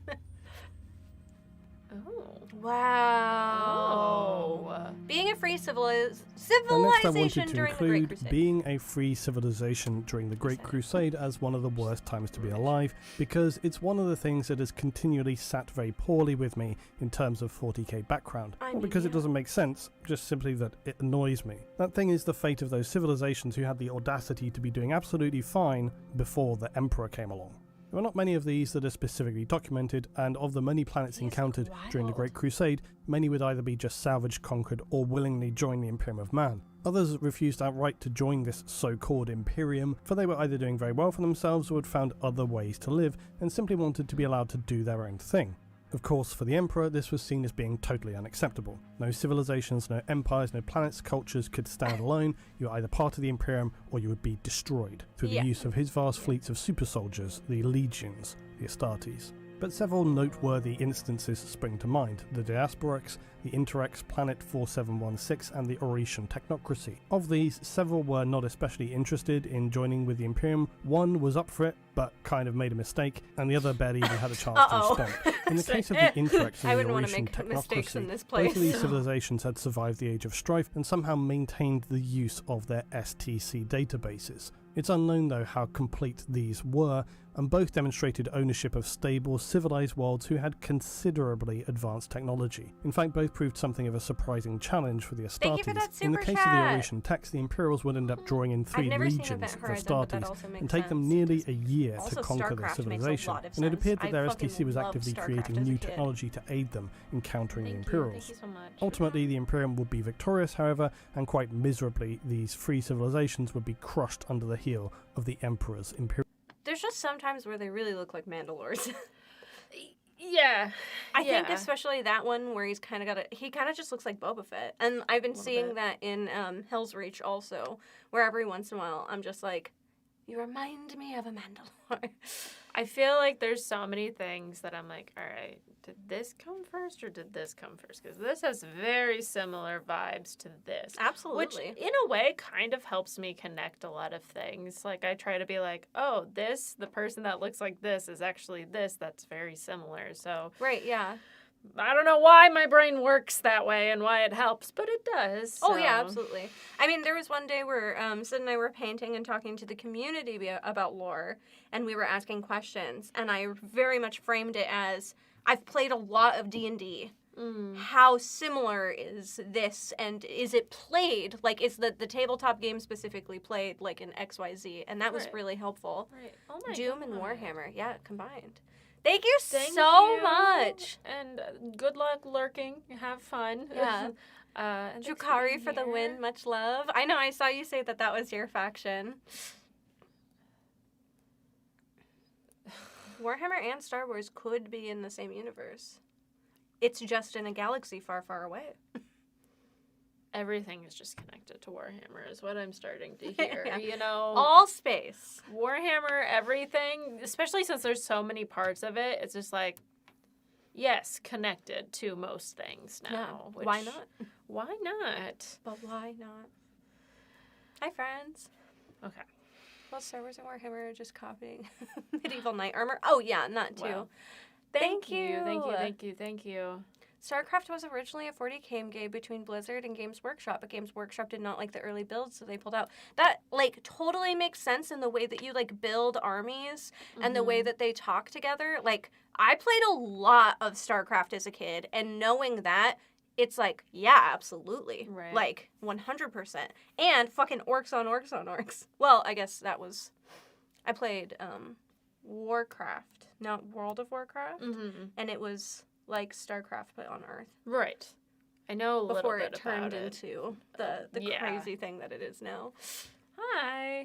Oh. Wow. Being a free And next I wanted civilization to during the Great include Crusade. being a free civilization during the Great Crusade as one of the worst times to be alive, because it's one of the things that has continually sat very poorly with me in terms of 40k background. I Not mean, because it yeah. doesn't make sense, just simply that it annoys me. That thing is the fate of those civilizations who had the audacity to be doing absolutely fine before the Emperor came along. There are not many of these that are specifically documented, and of the many planets encountered during the Great Crusade, many would either be just salvaged, conquered, or willingly join the Imperium of Man. Others refused outright to join this so-called Imperium, for they were either doing very well for themselves or had found other ways to live, and simply wanted to be allowed to do their own thing. Of course, for the Emperor, this was seen as being totally unacceptable. No civilizations, no empires, no planets, cultures could stand alone. You were either part of the Imperium or you would be destroyed through the use of his vast fleets of super soldiers, the legions, the Astartes. But several noteworthy instances spring to mind: the Diasporax, the Interex, Planet 4716, and the Oretian Technocracy. Of these, several were not especially interested in joining with the Imperium. One was up for it, but kind of made a mistake, and the other barely even had a chance to respond. In the case of the Interex I and the wouldn't want to Oretian make mistakes in Technocracy, this both place. of these civilizations had survived the Age of Strife and somehow maintained the use of their STC databases. It's unknown though how complete these were, and both demonstrated ownership of stable, civilized worlds who had considerably advanced technology. In fact, both proved something of a surprising challenge for the Thank you for Astartes. that In the super case of the chat. Oretian Techs, the Imperials would end up drawing in 3 never seen legions Event of Horizon, but that Astartes also makes and take them sense. nearly a year Also, to conquer their StarCraft makes a civilization. lot of And it sense. appeared that I their fucking STC was loved actively StarCraft creating as a new kid. technology to aid them in countering the Thank Imperials. you so much. Ultimately, the Imperium would be victorious, however, and quite miserably, these free civilizations would be crushed under the heel of the Emperor's Imperial. There's just some times where they really look like Mandalores. Yeah. I think especially that one where he kind of just looks like Boba Fett. And I've been seeing that in Hell's Reach also, where every once in a while I'm just like, you remind me of a Mandalore. I feel like there's so many things that I'm like, all right, did this come first or did this come first? Because this has very similar vibes to this. Absolutely. Which, in a way, kind of helps me connect a lot of things. Like, I try to be like, oh, the person that looks like this is actually this. That's very similar. So, right, yeah. I don't know why my brain works that way and why it helps, but it does. Oh, yeah, absolutely. I mean, there was one day where Sid and I were painting and talking to the community about lore, and we were asking questions, and I very much framed it as, I've played a lot of D&D. How similar is this, and is it played, like, is the tabletop game specifically played, like, in XYZ, and that was really helpful. Right. Oh my Doom God. and Warhammer, yeah, combined. Thank you so much. And good luck lurking. Have fun. Yeah. And Drukhari for the win. Much love. I know, I saw you say that was your faction. Warhammer and Star Wars could be in the same universe. It's just in a galaxy far, far away. Everything is just connected to Warhammer is what I'm starting to hear. Yeah. You know, All space. Warhammer, everything, especially since there's so many parts of it, it's just like, yes, connected to most things now. Yeah. Why not? Why not? But why not? Hi, friends. Okay. Well, Star Wars and Warhammer are just copying medieval knight armor. Oh, yeah, not too. Wow. Thank you. Thank you. StarCraft was originally a 40k game between Blizzard and Games Workshop, but Games Workshop did not like the early builds, so they pulled out. That, like, totally makes sense in the way that you, like, build armies and the way that they talk together. Like, I played a lot of StarCraft as a kid, and knowing that, it's like, yeah, absolutely. Right. Like, 100%. And fucking orcs on orcs on orcs. Well, I guess that was... I played Warcraft, not World of Warcraft, and it was... like StarCraft, but on Earth. Right. I know a little before bit it turned about it. into the crazy thing that it is now. Hi.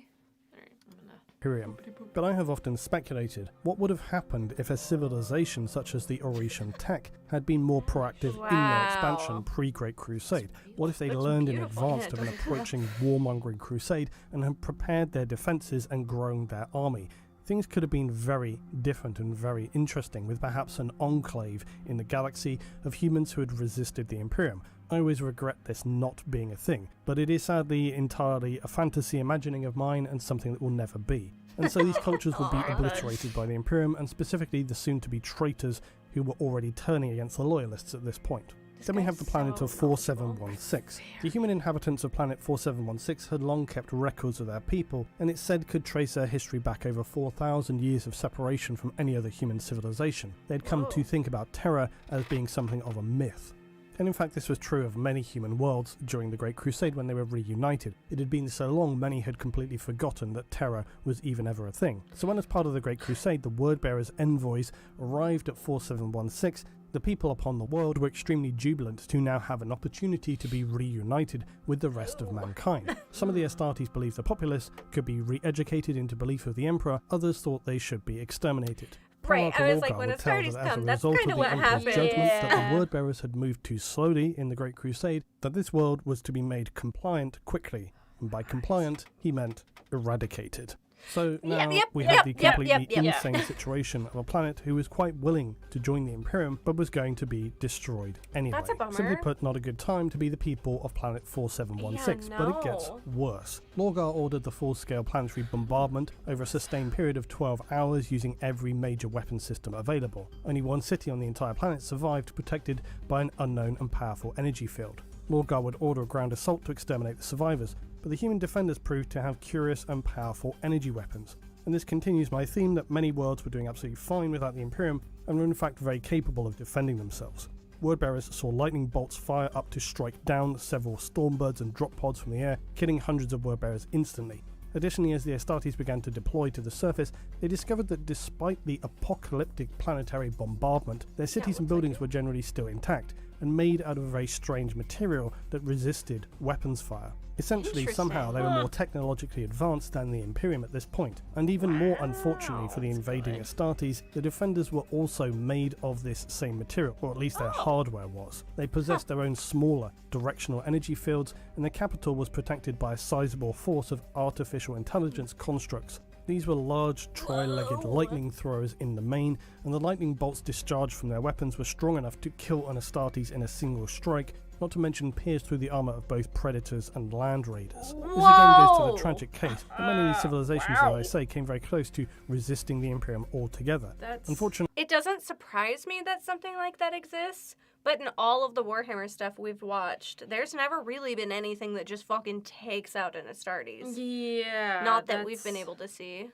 All right, I'm gonna... Imperium. But I have often speculated what would have happened if a civilization such as the Orician Tech had been more proactive in their expansion pre-Great Crusade. What if they learned in beautiful. advance of an approaching warmongering crusade and had prepared their defences and grown their army? Things could have been very different and very interesting, with perhaps an enclave in the galaxy of humans who had resisted the Imperium. I always regret this not being a thing, but it is sadly entirely a fantasy imagining of mine and something that will never be. And so these cultures would be obliterated by the Imperium, and specifically the soon-to-be traitors who were already turning against the Loyalists at this point. Then we have the planet of 4716. The human inhabitants of planet 4716 had long kept records of their people, and it's said could trace their history back over 4,000 years of separation from any other human civilization. They'd come to think about Terra as being something of a myth. And in fact this was true of many human worlds during the Great Crusade when they were reunited. It had been so long many had completely forgotten that Terra was even ever a thing. So when as part of the Great Crusade the Wordbearer's envoys arrived at 4716, the people upon the world were extremely jubilant to now have an opportunity to be reunited with the rest of mankind. Some of the Astartes believed the populace could be re-educated into belief of the Emperor, others thought they should be exterminated. Right, I was like, when Astartes come, that's kind of what happened. Judgment that the Wordbearers had moved too slowly in the Great Crusade, that this world was to be made compliant quickly. And by compliant, he meant eradicated. So now we have the completely insane situation of a planet who was quite willing to join the Imperium, but was going to be destroyed anyway. That's a bummer. Simply put, not a good time to be the people of planet 4716, but it gets worse. Lorgar ordered the full-scale planetary bombardment over a sustained period of 12 hours using every major weapon system available. Only one city on the entire planet survived, protected by an unknown and powerful energy field. Lorgar would order a ground assault to exterminate the survivors, but the human defenders proved to have curious and powerful energy weapons. And this continues my theme that many worlds were doing absolutely fine without the Imperium and were in fact very capable of defending themselves. Wordbearers saw lightning bolts fire up to strike down several stormbirds and drop pods from the air, killing hundreds of Wordbearers instantly. Additionally, as the Astartes began to deploy to the surface, they discovered that despite the apocalyptic planetary bombardment, their cities and buildings were generally still intact, and made out of a very strange material that resisted weapons fire. Essentially, somehow they were more technologically advanced than the Imperium at this point, and even more unfortunately for the invading Astartes, the defenders were also made of this same material, or at least their hardware was. They possessed their own smaller directional energy fields, and the capital was protected by a sizable force of artificial intelligence constructs. These were large, tri-legged lightning throwers in the main, and the lightning bolts discharged from their weapons were strong enough to kill an Astartes in a single strike, not to mention pierce through the armour of both predators and land raiders. This again goes to the tragic case that many of these civilizations, as I say, came very close to resisting the Imperium altogether. Unfortunately, It doesn't surprise me that something like that exists, but in all of the Warhammer stuff we've watched, there's never really been anything that just fucking takes out an Astartes. Yeah. Not that we've been able to see.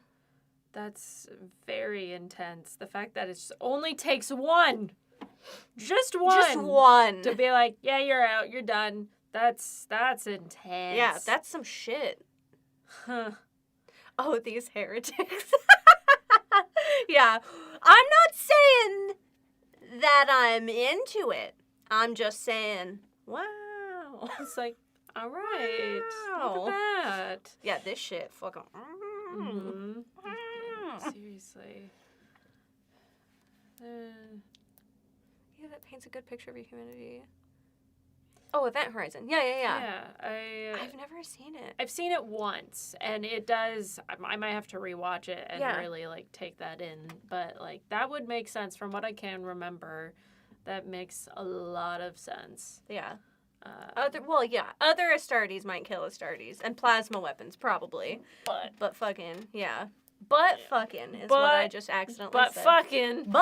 That's very intense. The fact that it only takes one. Just one. Just one. To be like, yeah, you're out, you're done. That's intense. Yeah, that's some shit. Huh. Oh, these heretics. Yeah. I'm not saying that I'm into it. I'm just saying, wow. It's like, all right. Wow. Look at that. Yeah, this shit fucking. Mm-hmm. Yeah, seriously. Yeah, that paints a good picture of your humanity. Oh, Event Horizon. Yeah. I've never seen it. I've seen it once, and it does. I might have to rewatch it and really like take that in. But like that would make sense from what I can remember. That makes a lot of sense. Yeah. Other Astartes might kill Astartes, and plasma weapons probably. But fucking, yeah. But fucking is what I just accidentally said. But fucking.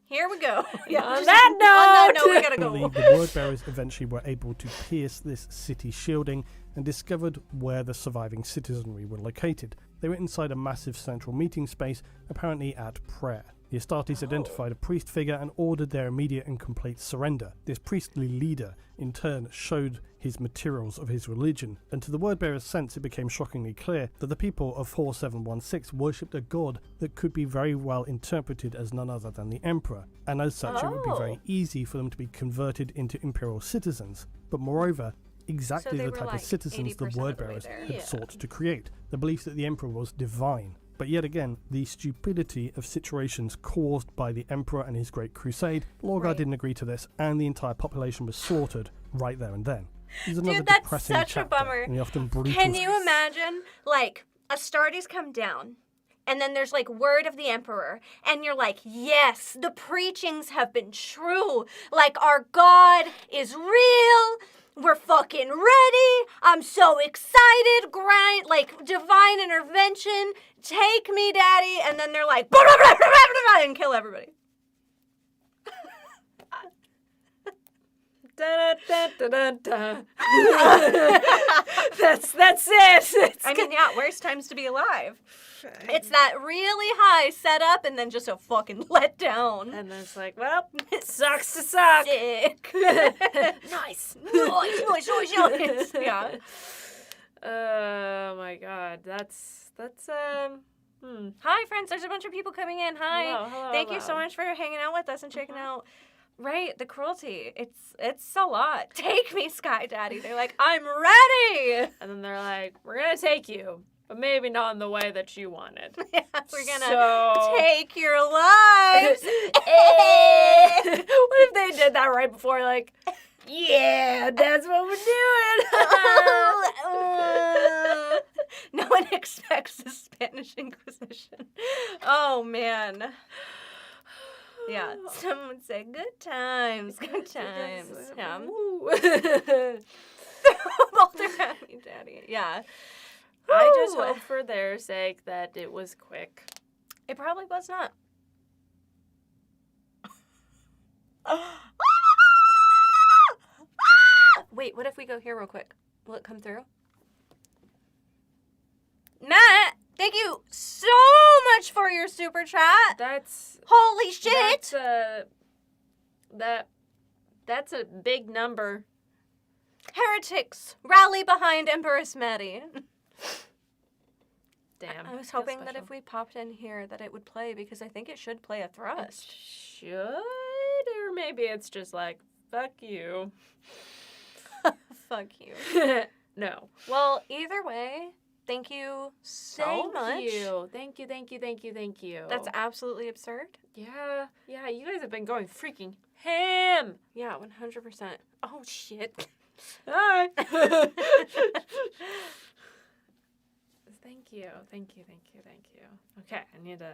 Here we go. Yeah. On that note, we gotta go. the word bearers eventually were able to pierce this city shielding and discovered where the surviving citizenry were located. They were inside a massive central meeting space, apparently at prayer. The Astartes identified a priest figure and ordered their immediate and complete surrender. This priestly leader, in turn, showed his materials of his religion, and to the word-bearer's sense it became shockingly clear that the people of 4716 worshipped a god that could be very well interpreted as none other than the Emperor, and as such it would be very easy for them to be converted into Imperial citizens. But moreover, exactly the type of citizens the word-bearers had sought to create, the belief that the Emperor was divine. But yet again, the stupidity of situations caused by the Emperor and his Great Crusade, Lorgar didn't agree to this, and the entire population was slaughtered right there and then. Dude, that's such a bummer. Can you imagine, like, Astartes come down, and then there's, like, word of the Emperor, and you're like, yes, the preachings have been true. Like, our God is real. We're fucking ready. I'm so excited. Grant, like, divine intervention. Take me, Daddy. And then they're like, and kill everybody. That's it. I mean, yeah, worst times to be alive. It's that really high setup and then just a fucking letdown. And then it's like, well, it sucks to suck. Sick. Nice. Yeah. Oh my god, that's Hi, friends. There's a bunch of people coming in. Hi. Hello, Thank you so much for hanging out with us and checking out. Right, the cruelty. It's a lot. Take me, Sky Daddy. They're like, I'm ready. And then they're like, we're gonna take you, but maybe not in the way that you wanted. Yeah, we're gonna take your lives. What if they did that right before, like, yeah, that's what we're doing. No one expects the Spanish Inquisition. Oh, man. Yeah, someone say good times. Yeah. Balder at me, Daddy. Yeah. I just hope for their sake that it was quick. It probably was not. Wait, what if we go here real quick? Will it come through? Matt, thank you so much for your super chat. That's holy shit. That's a big number. Heretics, rally behind Empress Maddie. Damn. I was hoping that if we popped in here that it would play because I think it should play a thrust. It should Or maybe it's just like, fuck you. Fuck you. No. Well, either way, thank you so much. Thank you. That's absolutely absurd. Yeah, you guys have been going freaking ham. Yeah, 100%. Oh, shit. Hi. Thank you. Okay,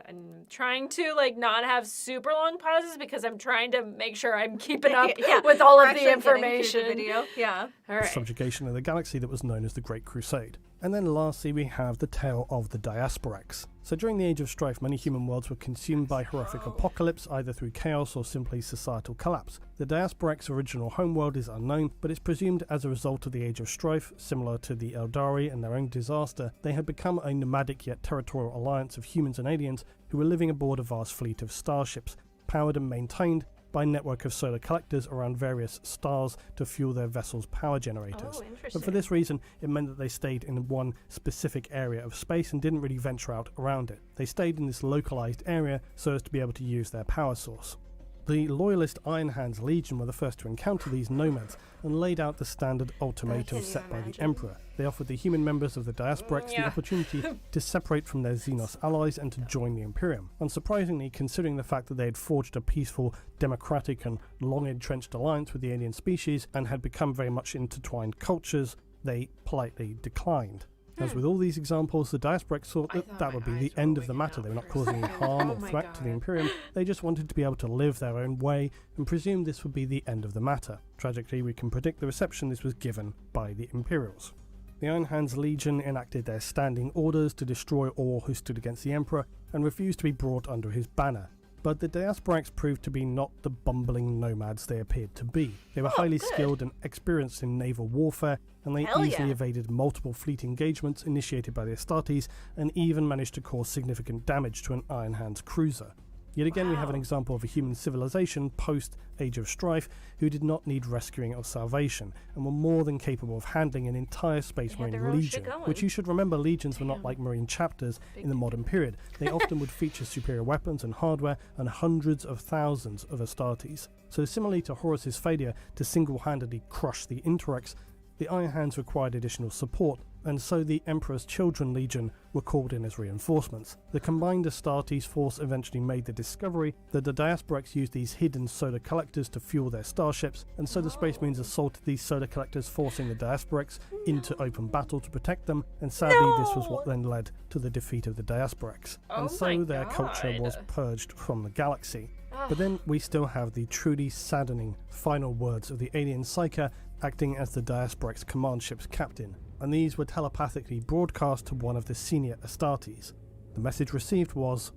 I'm trying to like not have super long pauses because I'm trying to make sure I'm keeping up with all of the information. The video. Yeah. All right. Subjugation of the galaxy that was known as the Great Crusade. And then lastly, we have the tale of the Diasporax. So during the Age of Strife, many human worlds were consumed by horrific apocalypse, either through chaos or simply societal collapse. The Diasporax's original homeworld is unknown, but it's presumed as a result of the Age of Strife, similar to the Eldari and their own disaster, they had become a nomadic yet territorial alliance of humans and aliens who were living aboard a vast fleet of starships, powered and maintained by a network of solar collectors around various stars to fuel their vessels' power generators. Oh, interesting. But for this reason, it meant that they stayed in one specific area of space and didn't really venture out around it. They stayed in this localized area so as to be able to use their power source. The loyalist Iron Hands Legion were the first to encounter these nomads and laid out the standard ultimatum set by the Emperor. They offered the human members of the Diasporax the opportunity to separate from their Xenos allies and to join the Imperium. Unsurprisingly, considering the fact that they had forged a peaceful, democratic and long-entrenched alliance with the alien species and had become very much intertwined cultures, they politely declined. As with all these examples, the Diasporax thought that would be the end of the matter. They were not causing any harm or threat to the Imperium. They just wanted to be able to live their own way and presumed this would be the end of the matter. Tragically, we can predict the reception this was given by the Imperials. The Iron Hands Legion enacted their standing orders to destroy all who stood against the Emperor and refused to be brought under his banner. But the Diasporax proved to be not the bumbling nomads they appeared to be. They were highly skilled and experienced in naval warfare, and they easily evaded multiple fleet engagements initiated by the Astartes and even managed to cause significant damage to an Iron Hands cruiser. Yet again, we have an example of a human civilization post-Age of Strife who did not need rescuing or salvation and were more than capable of handling an entire Space Marine legion, which you should remember legions were not like Marine chapters in the modern period. They often would feature superior weapons and hardware and hundreds of thousands of Astartes. So similarly to Horus's failure to single-handedly crush the Interrex, the Iron Hands required additional support, and so the Emperor's Children Legion were called in as reinforcements. The combined Astartes force eventually made the discovery that the Diasporax used these hidden solar collectors to fuel their starships, and so the Space Marines assaulted these solar collectors, forcing the Diasporax into open battle to protect them, and sadly this was what then led to the defeat of the Diasporax. And so their culture was purged from the galaxy. But then we still have the truly saddening final words of the alien Psyker acting as the Diasporax command ship's captain, and these were telepathically broadcast to one of the senior Astartes. The message received was,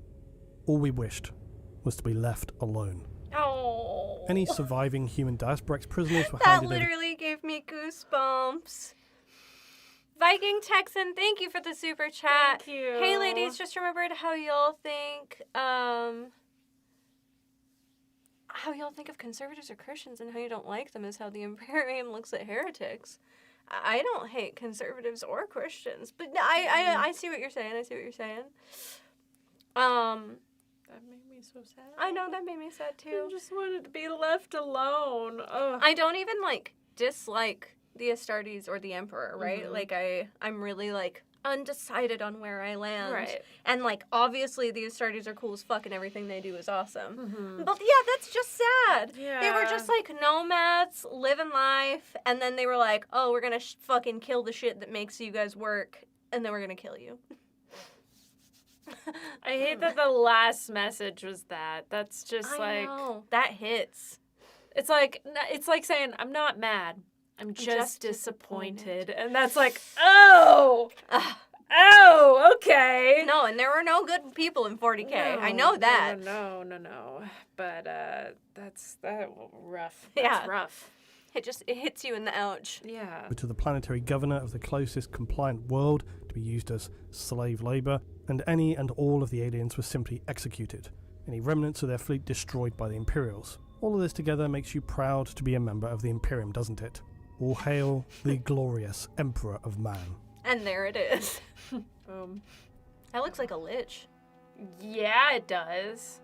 "All we wished was to be left alone." Oh. Any surviving human Diasporax prisoners were that handed literally gave me goosebumps. Viking Texan, thank you for the super chat. Thank you. Hey ladies, just remembered how y'all think of conservatives or Christians and how you don't like them is how the Imperium looks at heretics. I don't hate conservatives or Christians, but I see what you're saying. That made me so sad. I know, that made me sad too. I just wanted to be left alone. Ugh. I don't even dislike the Astartes or the Emperor, right? Mm-hmm. I'm really undecided on where I land. Right. And obviously the Astartes are cool as fuck and everything they do is awesome. Mm-hmm. But yeah, that's just sad. Yeah. They were just nomads living life, and then they were like, oh, we're gonna fucking kill the shit that makes you guys work, and then we're gonna kill you. I hate that the last message was that. That's just I know. That hits. It's like saying, I'm not mad. I'm just disappointed. And that's oh, okay. No, and there were no good people in 40K. I know that. No. But that's rough. Yeah. That's rough. It hits you in the ouch. Yeah. to the planetary governor of the closest compliant world to be used as slave labor, and any and all of the aliens were simply executed, any remnants of their fleet destroyed by the Imperials. All of this together makes you proud to be a member of the Imperium, doesn't it? All hail the glorious Emperor of Man. And there it is. That looks like a lich. Yeah, it does.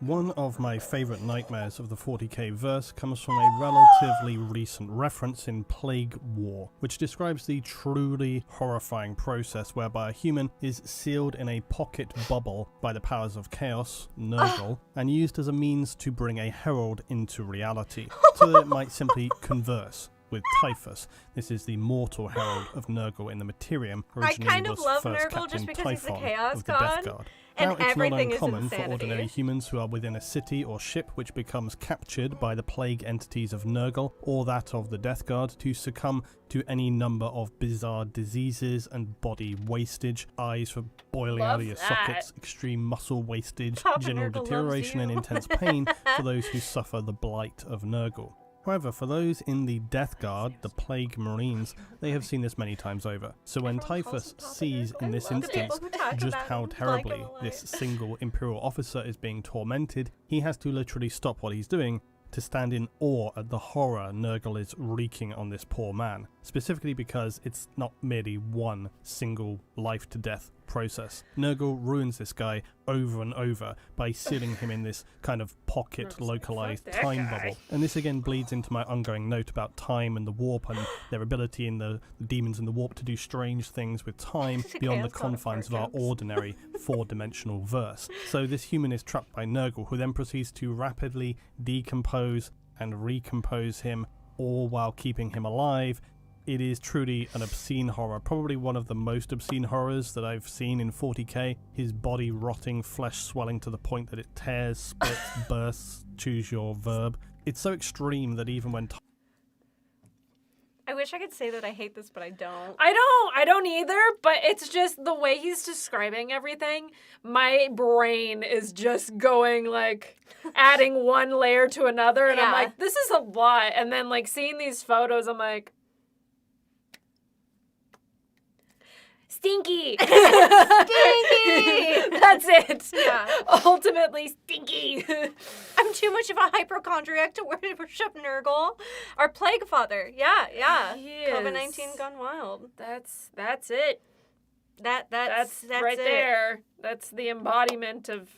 One of my favourite nightmares of the 40k verse comes from a relatively recent reference in Plague War, which describes the truly horrifying process whereby a human is sealed in a pocket bubble by the powers of chaos, Nurgle, and used as a means to bring a herald into reality, so that it might simply converse with Typhus. This is the mortal herald of Nurgle in the Materium. Originally I kind of was love first Nurgle Captain just because he's the Typhon Chaos of the God. Death Guard. And Now, it's not everything is uncommon for insanity. ordinary humans who are within a city or ship which becomes captured by the plague entities of Nurgle or that of the Death Guard to succumb to any number of bizarre diseases and body wastage, eyes for boiling out of your sockets, extreme muscle wastage, Papa general Nurgle loves deterioration and you. intense pain for those who suffer the blight of Nurgle. However, for those in the Death Guard, the Plague Marines, they have seen this many times over. So when Typhus sees in this instance just how terribly this single Imperial officer is being tormented, he has to literally stop what he's doing to stand in awe at the horror Nurgle is wreaking on this poor man, specifically because it's not merely one single life-to-death process. Nurgle ruins this guy over and over by sealing him in this kind of pocket localized time bubble. And this again bleeds into my ongoing note about time and the warp and their ability in the demons in the warp to do strange things with time beyond the confines of our ordinary four-dimensional verse. So this human is trapped by Nurgle, who then proceeds to rapidly decompose and recompose him, all while keeping him alive. It is truly an obscene horror, probably one of the most obscene horrors that I've seen in 40k. His body rotting, flesh swelling to the point that it tears, splits, bursts, choose your verb. It's so extreme that even when I wish I could say that I hate this, but I don't. I don't either, but it's just the way he's describing everything. My brain is just going like adding one layer to another, and I'm Yeah. like, this is a lot. And then like seeing these photos, I'm like, stinky. Stinky! That's it. Yeah. Ultimately stinky. I'm too much of a hypochondriac to worship Nurgle. Our Plague Father. Yeah. He is. COVID-19 gone wild. That's it. That's right it. there. That's the embodiment of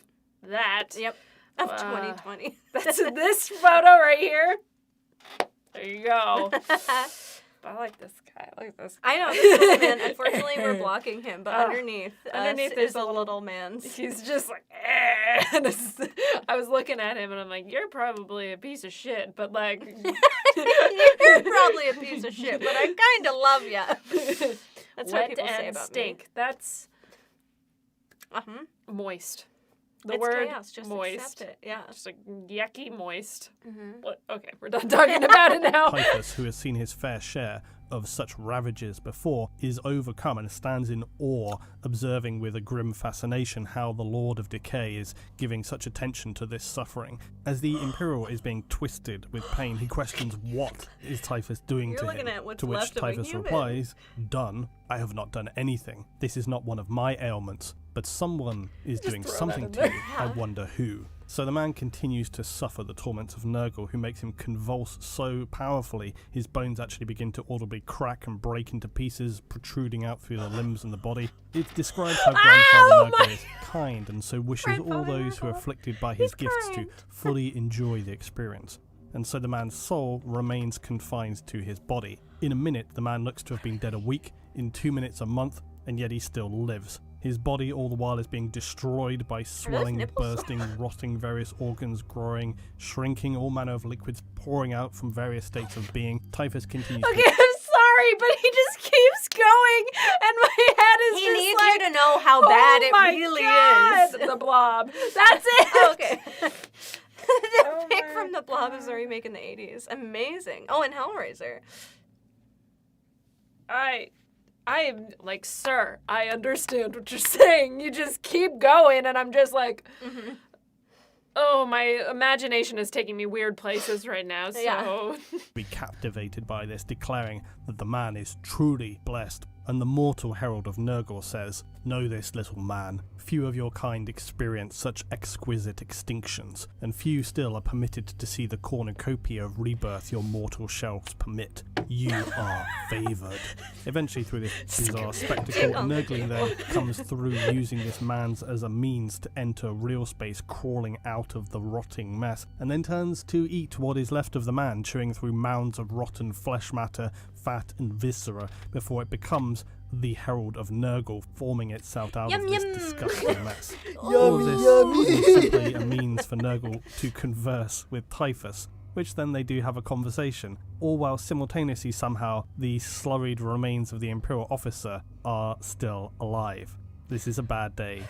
that. Yep. Of Wow. 2020. That's this photo right here. There you go. I like this guy. I like this guy. I know, this little man. Unfortunately, we're blocking him, but underneath there's is a little man. He's just like, eh. And I was looking at him and I'm like, you're probably a piece of shit, but like. You're probably a piece of shit, but I kind of love you. That's what Wet people say and about stink. me. That's Uh-huh. moist. The It's word chaos, just moist. accept it. Yeah. Just like yucky moist. Mm-hmm. What? Okay, we're done talking about it now. Typhus, who has seen his fair share of such ravages before, is overcome and stands in awe, observing with a grim fascination how the Lord of Decay is giving such attention to this suffering. As the Imperial is being twisted with pain, he questions what is Typhus doing You're to looking him, at what's to which left of a Typhus human. replies, "Done? I have not done anything. This is not one of my ailments, but someone is doing throw that something in to there. you. I wonder who." So the man continues to suffer the torments of Nurgle, who makes him convulse so powerfully his bones actually begin to audibly crack and break into pieces, protruding out through the limbs and the body. It describes how Grandfather Nurgle is kind and so wishes all Grandfather those who are Nurgle. afflicted by his He's gifts to kind. fully enjoy the experience. And so the man's soul remains confined to his body. In a minute, the man looks to have been dead a week, in 2 minutes a month, and yet he still lives. His body all the while is being destroyed by swelling, nipples? bursting, rotting, various organs growing, shrinking, all manner of liquids pouring out from various states of being. Typhus continues Okay, I'm sorry, but he just keeps going, and my head is He just needs like, you to know how bad it my really God, is. The Blob. That's it. Oh, okay. The Oh pic my from the Blob is a remake in the 80s. Amazing. Oh, and Hellraiser. I am like, sir, I understand what you're saying. You just keep going, and I'm just like, oh, my imagination is taking me weird places right now, so. Yeah. be captivated by this, declaring that the man is truly blessed and the mortal herald of Nurgle says, "Know this, little man. Few of your kind experience such exquisite extinctions, and few still are permitted to see the cornucopia of rebirth your mortal shells permit. You are favoured." Eventually, through this bizarre spectacle, Nurgling then comes through using this man's as a means to enter real space, crawling out of the rotting mess, and then turns to eat what is left of the man, chewing through mounds of rotten flesh matter, fat and viscera, before it becomes the Herald of Nurgle, forming itself out of this disgusting mess. All of this is simply a means for Nurgle to converse with Typhus, which then they do have a conversation, all while simultaneously somehow the slurried remains of the Imperial officer are still alive. This is a bad day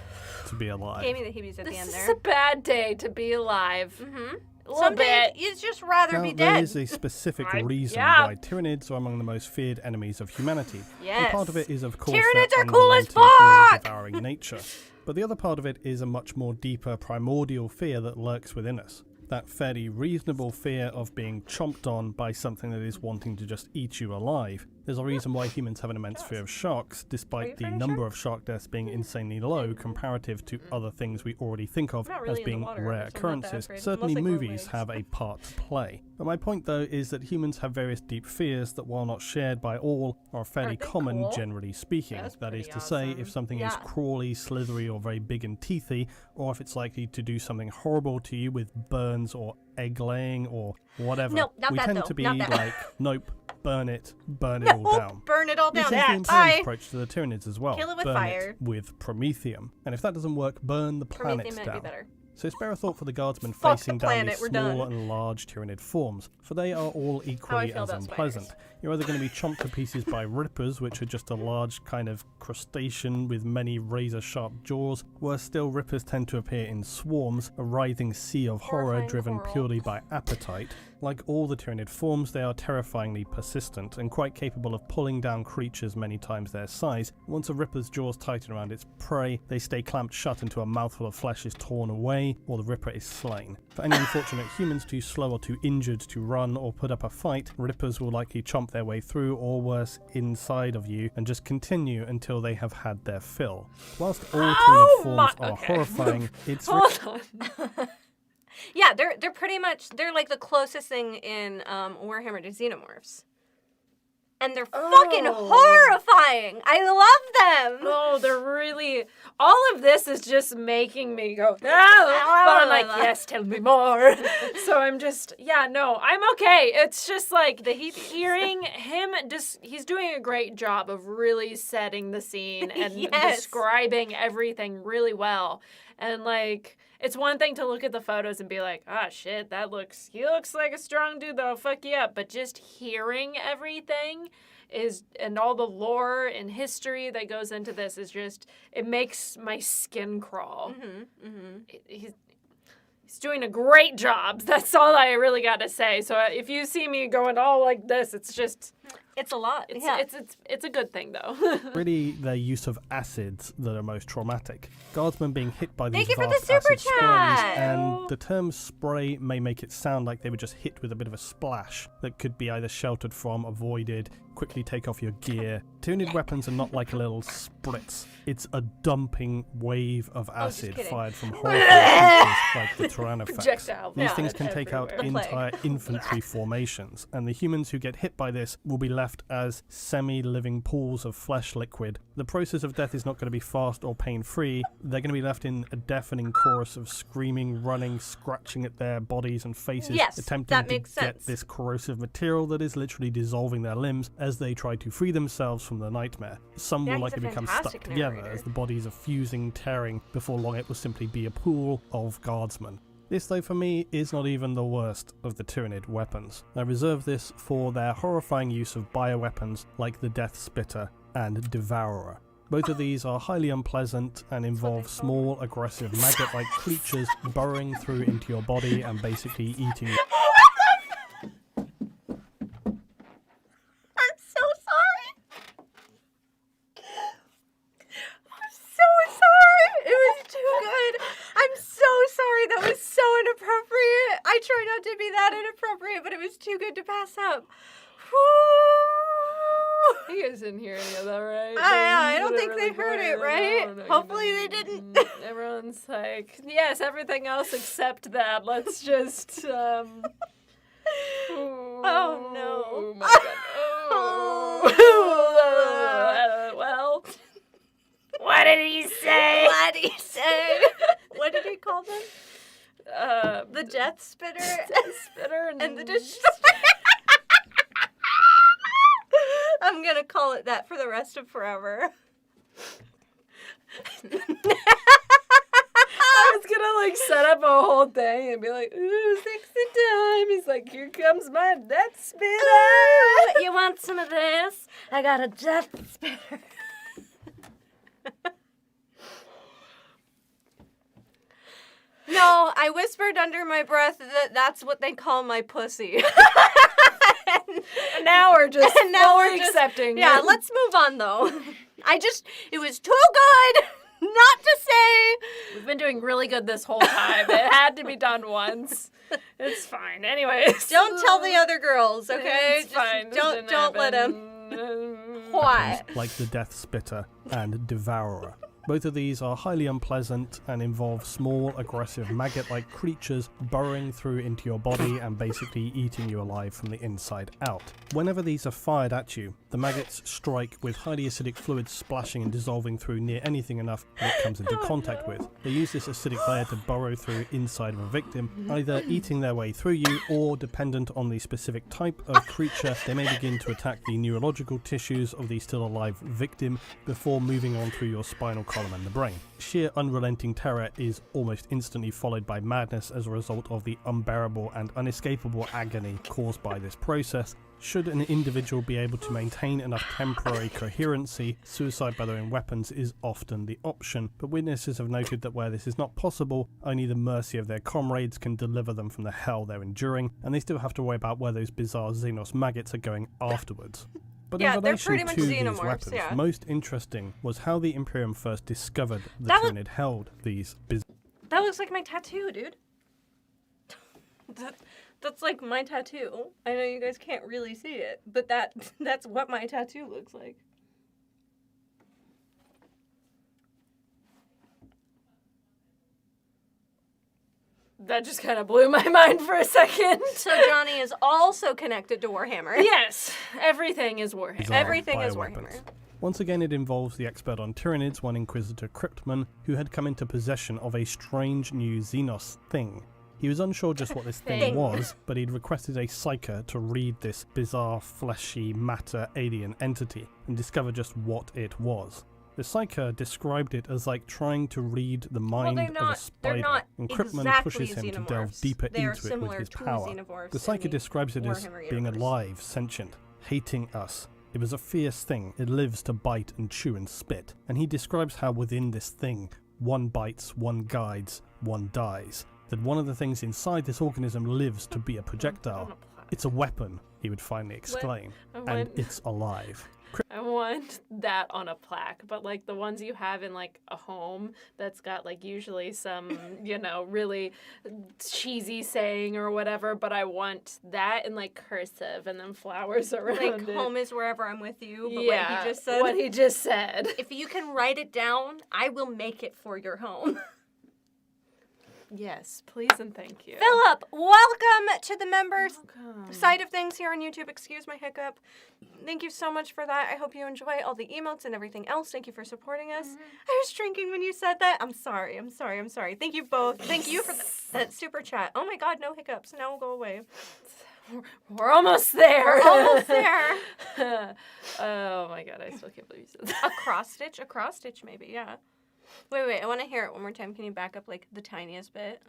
to be alive. Gave me the heebies at the end This there. is a bad day to be alive. Mm-hmm. A little Some days bit. you'd just rather Now, be there dead. is a specific reason yeah. why Tyranids are among the most feared enemies of humanity. Yes. And part of it is, of course, Tyranids their are cool as unrelenting, fuck! all-devouring nature. But the other part of it is a much more deeper, primordial fear that lurks within us. That fairly reasonable fear of being chomped on by something that is wanting to just eat you alive. There's a reason why humans have an immense fear of sharks, despite the number of shark deaths being insanely low comparative to other things we already think of I'm not really as in the being water, rare so I'm not that occurrences. afraid. Certainly Unless I grow movies legs. have a part to play. But my point, though, is that humans have various deep fears that, while not shared by all, are fairly Aren't they cool? cool? Generally speaking. That's That is pretty to say, awesome. if something is Yeah. crawly, slithery, or very big and teethy, or if it's likely to do something horrible to you with burns or egg laying or whatever. Nope, not we that, tend though. to be Not that. like, nope, burn it all down. Burn it all This down. is the Imperial Bye. approach to the Tyranids as well. Kill it with burn fire. it with Promethium. And if that doesn't work, burn the planets Prometheus might be down. better. So spare a thought for the guardsmen Fuck facing the down planet, these we're small done. and large Tyranid forms, for they are all equally feel as about unpleasant. spiders. You're either going to be chomped to pieces by rippers, which are just a large kind of crustacean with many razor-sharp jaws. Worse still, rippers tend to appear in swarms, a writhing sea of horror Horrifying driven coral. purely by appetite. Like all the Tyranid forms, they are terrifyingly persistent and quite capable of pulling down creatures many times their size. Once a ripper's jaws tighten around its prey, they stay clamped shut until a mouthful of flesh is torn away or the ripper is slain. For any unfortunate humans too slow or too injured to run or put up a fight, rippers will likely chomp their way through, or worse, inside of you, and just continue until they have had their fill. Whilst all Tyranid forms are okay. horrifying, it's Hold on. Yeah, they're pretty much, they're like the closest thing in Warhammer to xenomorphs. And they're fucking horrifying. I love them. Oh, they're really. All of this is just making me go. Ah! But I'm like, yes, tell me more. So I'm just, yeah, no, I'm okay. It's just like The heat. hearing him. Just he's doing a great job of really setting the scene and Yes. describing everything really well. And like, it's one thing to look at the photos and be like, ah, shit, he looks like a strong dude that'll fuck you up. But just hearing everything and all the lore and history that goes into this is just, it makes my skin crawl. Mm-hmm, mm-hmm. He's doing a great job. That's all I really got to say. So if you see me going all like this, it's just, It's a lot. it's a good thing though. really their use of acids that are most traumatic. Guardsmen being hit by these Thank you for the vast super acid sprays, chat! and the term spray may make it sound like they were just hit with a bit of a splash that could be either sheltered from, avoided, quickly take off your gear. Tyranid weapons are not like a little spritz. It's a dumping wave of just acid kidding. fired from horrifying creatures like the Tyrannofax. Projectile These Yeah. things can take out The plague. entire infantry formations, and the humans who get hit by this will be left as semi-living pools of flesh liquid. The process of death is not going to be fast or pain-free. They're going to be left in a deafening chorus of screaming, running, scratching at their bodies and faces, Yes, attempting that to makes get sense. this corrosive material that is literally dissolving their limbs as they try to free themselves from the nightmare. Some Yeah, will he's a likely become stuck fantastic together narrator. as the bodies are fusing, tearing. Before long it will simply be a pool of guardsmen. This, though, for me, is not even the worst of the Tyranid weapons. I reserve this for their horrifying use of bioweapons like the Death Spitter and Devourer. Both of these are highly unpleasant and involve small, aggressive, maggot-like creatures burrowing through into your body and basically eating you. I'm so sorry. I'm so sorry. It was too good. I'm so sorry. That was so inappropriate. I try not to be that inappropriate, but it was too good to pass up. You guys didn't hear any of that, right? I don't Did think they really heard it, quiet? right? No, you Hopefully they didn't. Everyone's like, yes, everything else except that. Let's just, Oh, no. Oh, my God. Oh. Well, what did he say? What did he say? What did he call them? The Death Spitter Spitter and the Destroyer. I'm gonna call it that for the rest of forever. I was gonna like set up a whole thing and be like, ooh, sexy time. He's like, here comes my Death Spitter. You want some of this? I got a Death Spitter. No, I whispered under my breath that that's what they call my pussy. And now we're just fully accepting. Yeah, let's move on though. It was too good not to say. We've been doing really good this whole time. It had to be done once. It's fine. Anyways. Don't tell the other girls, okay? It's fine. Don't let them. Why? Like the Death Spitter and Devourer. Both of these are highly unpleasant and involve small, aggressive maggot-like creatures burrowing through into your body and basically eating you alive from the inside out. Whenever these are fired at you, the maggots strike with highly acidic fluids splashing and dissolving through near anything enough that it comes into contact with. They use this acidic layer to burrow through inside of a victim, either eating their way through you or, dependent on the specific type of creature, they may begin to attack the neurological tissues of the still alive victim before moving on through your spinal column and the brain. Sheer unrelenting terror is almost instantly followed by madness as a result of the unbearable and unescapable agony caused by this process. Should an individual be able to maintain enough temporary coherency, suicide by their own weapons is often the option, but witnesses have noted that where this is not possible, only the mercy of their comrades can deliver them from the hell they're enduring, and they still have to worry about where those bizarre Xenos maggots are going afterwards. But Yeah, in they're relation pretty much to these xenomorphs, weapons, yeah. most interesting was how the Imperium first discovered the That was- Tyranid held these That looks like my tattoo, dude. That's like my tattoo. I know you guys can't really see it, but that's what my tattoo looks like. That just kind of blew my mind for a second. So Johnny is also connected to Warhammer. Yes, everything is Warhammer. bizarre Everything is bioweapons. Warhammer. Once again, it involves the expert on Tyranids, one Inquisitor Kryptman, who had come into possession of a strange new Xenos thing. He was unsure just what this thing Thing. was, but he'd requested a psyker to read this bizarre, fleshy, matter alien entity and discover just what it was. The psyker described it as like trying to read the mind of a They're spider, not and Kryptman exactly pushes him to delve xenomorphs. deeper They are into it with similar his to power. xenomorphs The in psyker the describes it as Warhammer being universe. alive, sentient, hating us. It was a fierce thing. It lives to bite and chew and spit. And he describes how within this thing, one bites, one guides, one dies. That one of the things inside this organism lives to be a projectile. It's a weapon, he would finally exclaim. And it's alive. I want that on a plaque, but like the ones you have in like a home that's got like usually some, really cheesy saying or whatever, but I want that in like cursive and then flowers around Like, it. home is wherever I'm with you, but Yeah, what he just said. what he just said. If you can write it down, I will make it for your home. Yes, please and thank you. Philip, welcome to the members Welcome. side of things here on YouTube. Excuse my hiccup. Thank you so much for that. I hope you enjoy all the emotes and everything else. Thank you for supporting us. I was drinking when you said that. I'm sorry. Thank you both. Thank you for that super chat. Oh my god, no hiccups. Now we'll go away. We're almost there. We're almost there. Oh my god, I still can't believe you said that. A cross stitch maybe, yeah. Wait, I want to hear it one more time. Can you back up like the tiniest bit?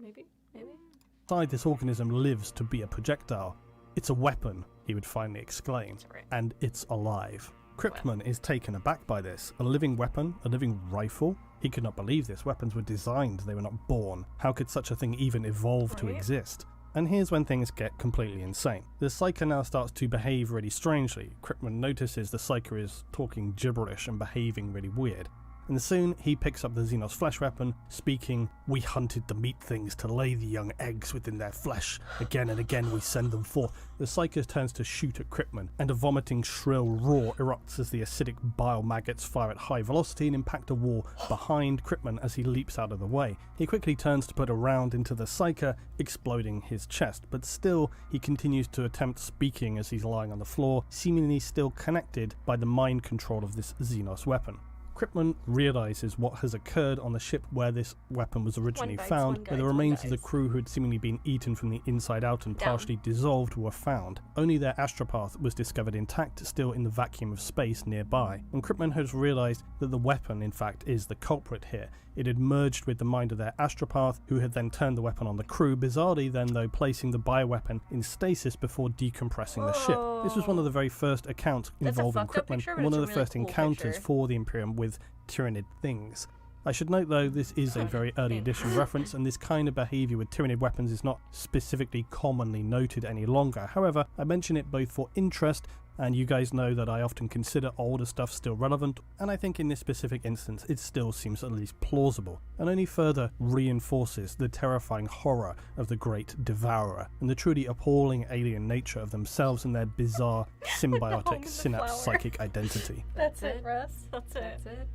Maybe. Inside this organism lives to be a projectile. It's a weapon, he would finally exclaim. Right. And it's alive. Kryptman is taken aback by this. A living weapon? A living rifle? He could not believe this. Weapons were designed, they were not born. How could such a thing even evolve to Right. exist? And here's when things get completely insane. The psyker now starts to behave really strangely. Kryptman notices the psyker is talking gibberish and behaving really weird. and soon he picks up the Xenos flesh weapon, speaking, "We hunted the meat things to lay the young eggs within their flesh. Again and again we send them forth." The Psyker turns to shoot at Kryptman, and a vomiting shrill roar erupts as the acidic bile maggots fire at high velocity and impact a wall behind Kryptman as he leaps out of the way. He quickly turns to put a round into the Psyker, exploding his chest, but still he continues to attempt speaking as he's lying on the floor, seemingly still connected by the mind control of this Xenos weapon. Kryptman realizes what has occurred on the ship where this weapon was originally found, where the remains of the crew who had seemingly been eaten from the inside out and partially dissolved were found. Only their astropath was discovered intact, still in the vacuum of space nearby, and Kryptman has realized that the weapon in fact is the culprit here. It had merged with the mind of their astropath, who had then turned the weapon on the crew, bizarrely then though placing the bioweapon in stasis before decompressing the ship. This was one of the very first accounts involving Kryptman, and one of the first encounters for the Imperium with Tyranid things. I should note though, this is a very early edition reference, and this kind of behaviour with Tyranid weapons is not specifically commonly noted any longer. However, I mention it both for interest, and you guys know that I often consider older stuff still relevant, and I think in this specific instance it still seems at least plausible, and only further reinforces the terrifying horror of the Great Devourer, and the truly appalling alien nature of themselves and their bizarre symbiotic synapse psychic identity. That's it, Russ. That's it.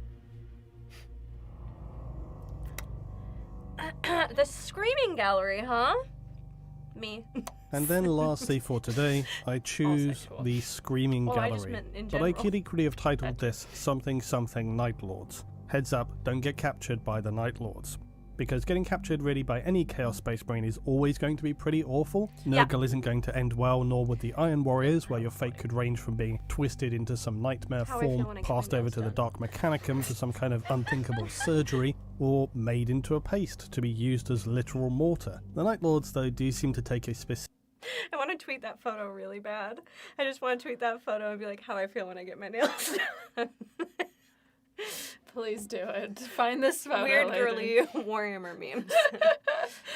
The Screaming Gallery, huh? Me. And then lastly for today, I choose the Screaming Gallery, but I could equally have titled this something something Night Lords. Heads up, don't get captured by the Night Lords, because getting captured really by any Chaos Space Marine is always going to be pretty awful. Nurgle isn't going to end well, nor would the Iron Warriors, where your fate could range from being twisted into some nightmare form, passed over to the Dark Mechanicum for some kind of unthinkable surgery, or made into a paste to be used as literal mortar. The Night Lords, though, do seem to take a specific... I want to tweet that photo really bad. I just want to tweet that photo and be like, how I feel when I get my nails done. Please do it. Find this photo Weird later. girly Warhammer memes.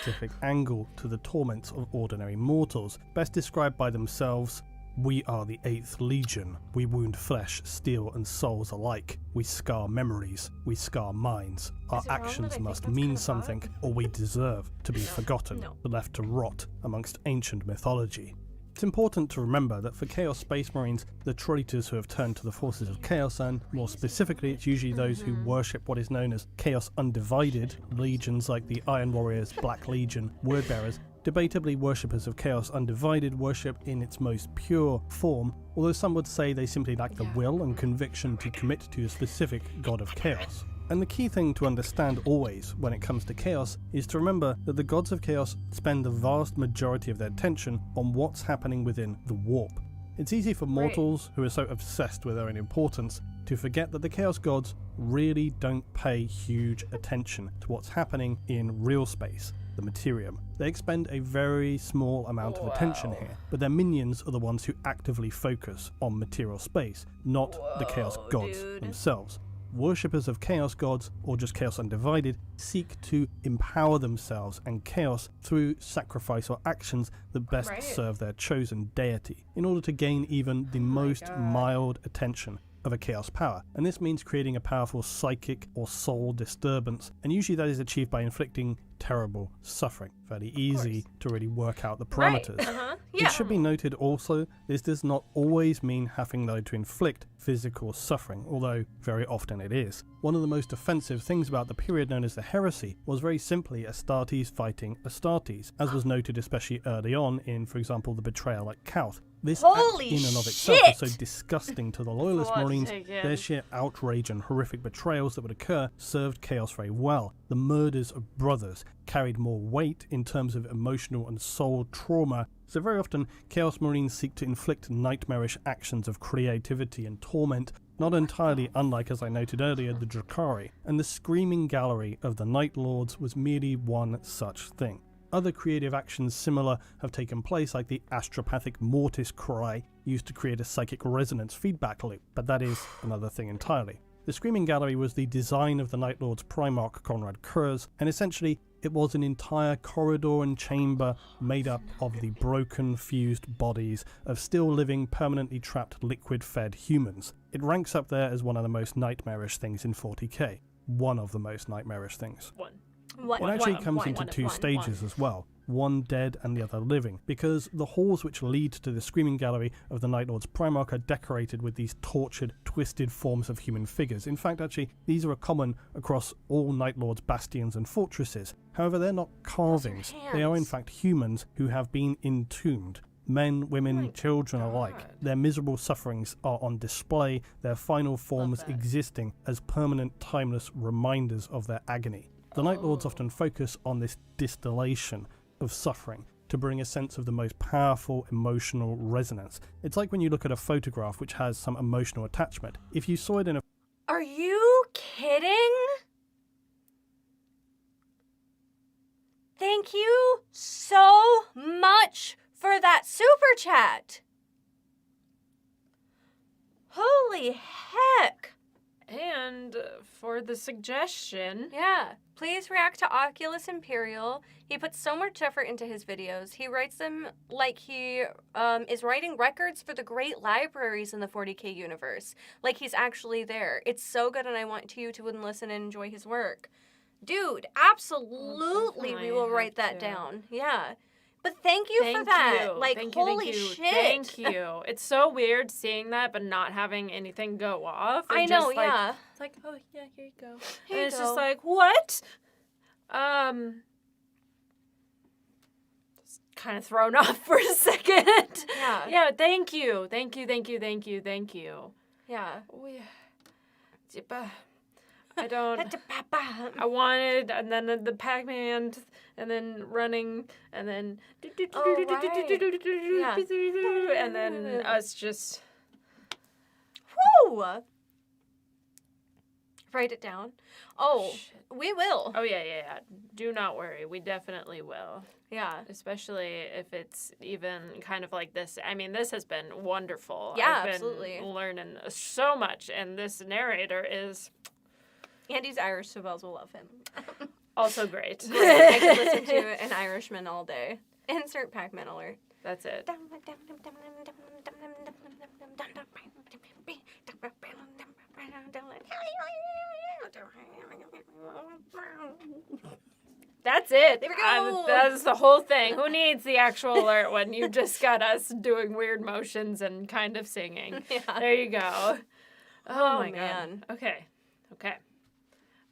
specific angle to the torments of ordinary mortals, best described by themselves: "We are the 8th Legion. We wound flesh, steel and souls alike. We scar memories. We scar minds. Our actions must mean something, or we deserve to be forgotten, left to rot amongst ancient mythology." It's important to remember that for Chaos Space Marines, the traitors who have turned to the forces of Chaos, and more specifically it's usually those who worship what is known as Chaos Undivided, legions like the Iron Warriors, Black Legion, Wordbearers. Debatably, worshippers of Chaos Undivided worship in its most pure form, although some would say they simply lack the will and conviction to commit to a specific god of chaos. And the key thing to understand always when it comes to chaos is to remember that the gods of chaos spend the vast majority of their attention on what's happening within the warp. It's easy for mortals who are so obsessed with their own importance to forget that the chaos gods really don't pay huge attention to what's happening in real space, the materium. They expend a very small amount of attention here, but their minions are the ones who actively focus on material space, not the chaos gods themselves. Worshippers of chaos gods, or just Chaos Undivided, seek to empower themselves and chaos through sacrifice or actions that best serve their chosen deity, in order to gain even the most mild attention of a chaos power. And this means creating a powerful psychic or soul disturbance, and usually that is achieved by inflicting terrible suffering. Fairly easy to really work out the parameters. It should be noted also, this does not always mean having though to inflict physical suffering, although very often it is. One of the most offensive things about the period known as the Heresy was very simply Astartes fighting Astartes, as was noted especially early on in, for example, the betrayal at Kauth. This act in and of itself was so disgusting to the Loyalist Marines, their sheer outrage and horrific betrayals that would occur served Chaos very well. The murders of brothers carried more weight in terms of emotional and soul trauma, so very often Chaos Marines seek to inflict nightmarish actions of creativity and torment, not entirely unlike, as I noted earlier, the Drukhari, and the Screaming Gallery of the Night Lords was merely one such thing. Other creative actions similar have taken place, like the astropathic Mortis Cry, used to create a psychic resonance feedback loop, but that is another thing entirely. The Screaming Gallery was the design of the Night Lord's Primarch Conrad Kurz, and essentially it was an entire corridor and chamber made up of the broken, fused bodies of still living, permanently trapped liquid-fed humans. It ranks up there as one of the most nightmarish things in 40k. one of the most nightmarish things. What? It actually comes into two stages as well, one dead and the other living, because the halls which lead to the Screaming Gallery of the Night Lord's Primarch are decorated with these tortured, twisted forms of human figures. In fact, actually, these are common across all Night Lord's bastions and fortresses. However, they're not carvings. They are in fact humans who have been entombed. Men, women, children alike. Their miserable sufferings are on display, their final forms existing as permanent, timeless reminders of their agony. The Night Lords often focus on this distillation of suffering to bring a sense of the most powerful emotional resonance. It's like when you look at a photograph which has some emotional attachment. If you saw it in a... Are you kidding? Thank you so much for that super chat. Holy heck. And for the suggestion. Yeah. Please react to Oculus Imperial. He puts so much effort into his videos. He writes them like he is writing records for the great libraries in the 40k universe. Like he's actually there. It's so good, and I want you to listen and enjoy his work. Dude, absolutely we will write that down. Yeah. But thank you for that. Like, holy shit. Thank you. It's so weird seeing that, but not having anything go off. I know, yeah. It's like, oh, yeah, here you go. Here and you it's go. just like, what? Just kind of thrown off for a second. Yeah. Yeah, thank you. Thank you. Yeah. I don't... I wanted, and then the Pac-Man, and then running, and then... Yeah. And then us just... Woo! Write it down. Oh, Shit. we will. Oh, yeah. Do not worry. We definitely will. Yeah. Especially if it's even kind of like this. I mean, this has been wonderful. Yeah, I've been absolutely. learning so much, and this narrator is Andy's Irish, so Bells will love him. also great. I could listen to an Irishman all day. Insert Pac-Man alert. That's it. That's it. There we go. That's the whole thing. Who needs the actual alert when you just got us doing weird motions and kind of singing? Yeah. There you go. Oh my man. God. Okay.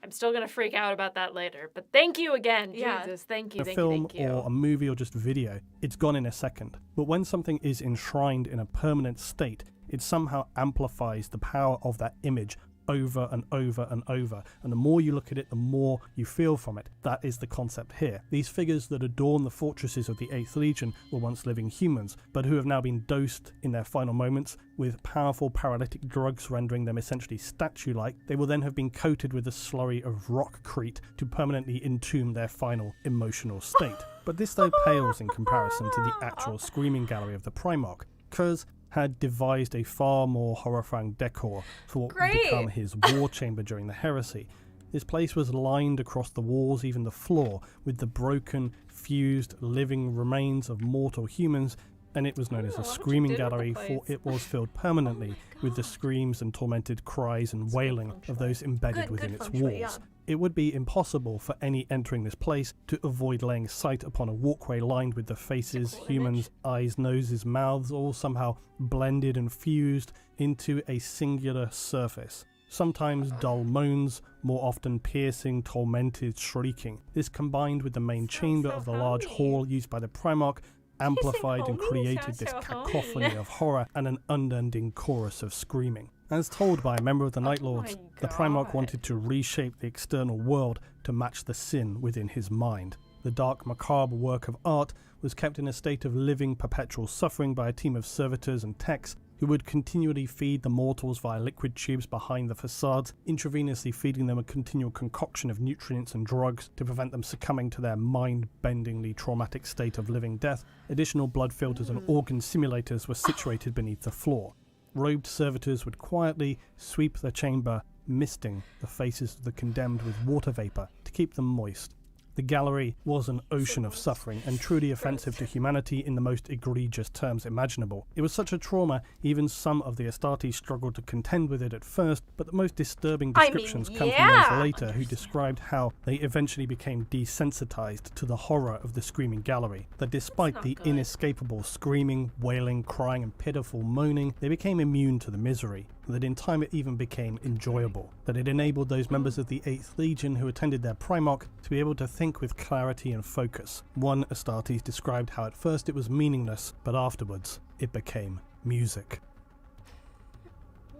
I'm still going to freak out about that later. But thank you again. Yeah. Jesus, thank you. a film you. or a movie or just video, it's gone in a second. But when something is enshrined in a permanent state, it somehow amplifies the power of that image over and over and over. And the more you look at it, the more you feel from it. That is the concept here. These figures that adorn the fortresses of the 8th Legion were once living humans, but who have now been dosed in their final moments with powerful paralytic drugs rendering them essentially statue-like. They will then have been coated with a slurry of rockcrete to permanently entomb their final emotional state. But this though pales in comparison to the actual Screaming Gallery of the Primarch. Kurs had devised a far more horrifying decor for what would become his war chamber during the heresy. This place was lined across the walls, even the floor, with the broken, fused, living remains of mortal humans, and it was known as a Screaming Gallery, for it was filled permanently with the screams and tormented cries and wailing of those embedded within its walls. It would be impossible for any entering this place to avoid laying sight upon a walkway lined with the faces, humans, eyes, noses, mouths, all somehow blended and fused into a singular surface. Sometimes dull moans, more often piercing, tormented shrieking. This combined with the main chamber of the large hall used by the Primarch amplified and created this cacophony of horror and an unending chorus of screaming. As told by a member of the Night Lords, the Primarch wanted to reshape the external world to match the sin within his mind. The dark, macabre work of art was kept in a state of living, perpetual suffering by a team of servitors and techs who would continually feed the mortals via liquid tubes behind the facades, intravenously feeding them a continual concoction of nutrients and drugs to prevent them succumbing to their mind-bendingly traumatic state of living death. Additional blood filters and organ simulators were situated beneath the floor. Robed servitors would quietly sweep the chamber, misting the faces of the condemned with water vapour to keep them moist. The gallery was an ocean of suffering and truly offensive to humanity in the most egregious terms imaginable. It was such a trauma, even some of the Astartes struggled to contend with it at first, but the most disturbing descriptions come from those later who described how they eventually became desensitized to the horror of the screaming gallery. That despite the inescapable screaming, wailing, crying and pitiful moaning, they became immune to the misery. That in time it even became enjoyable. That it enabled those members of the 8th Legion who attended their Primarch to be able to think with clarity and focus. One Astartes described how at first it was meaningless, but afterwards it became music.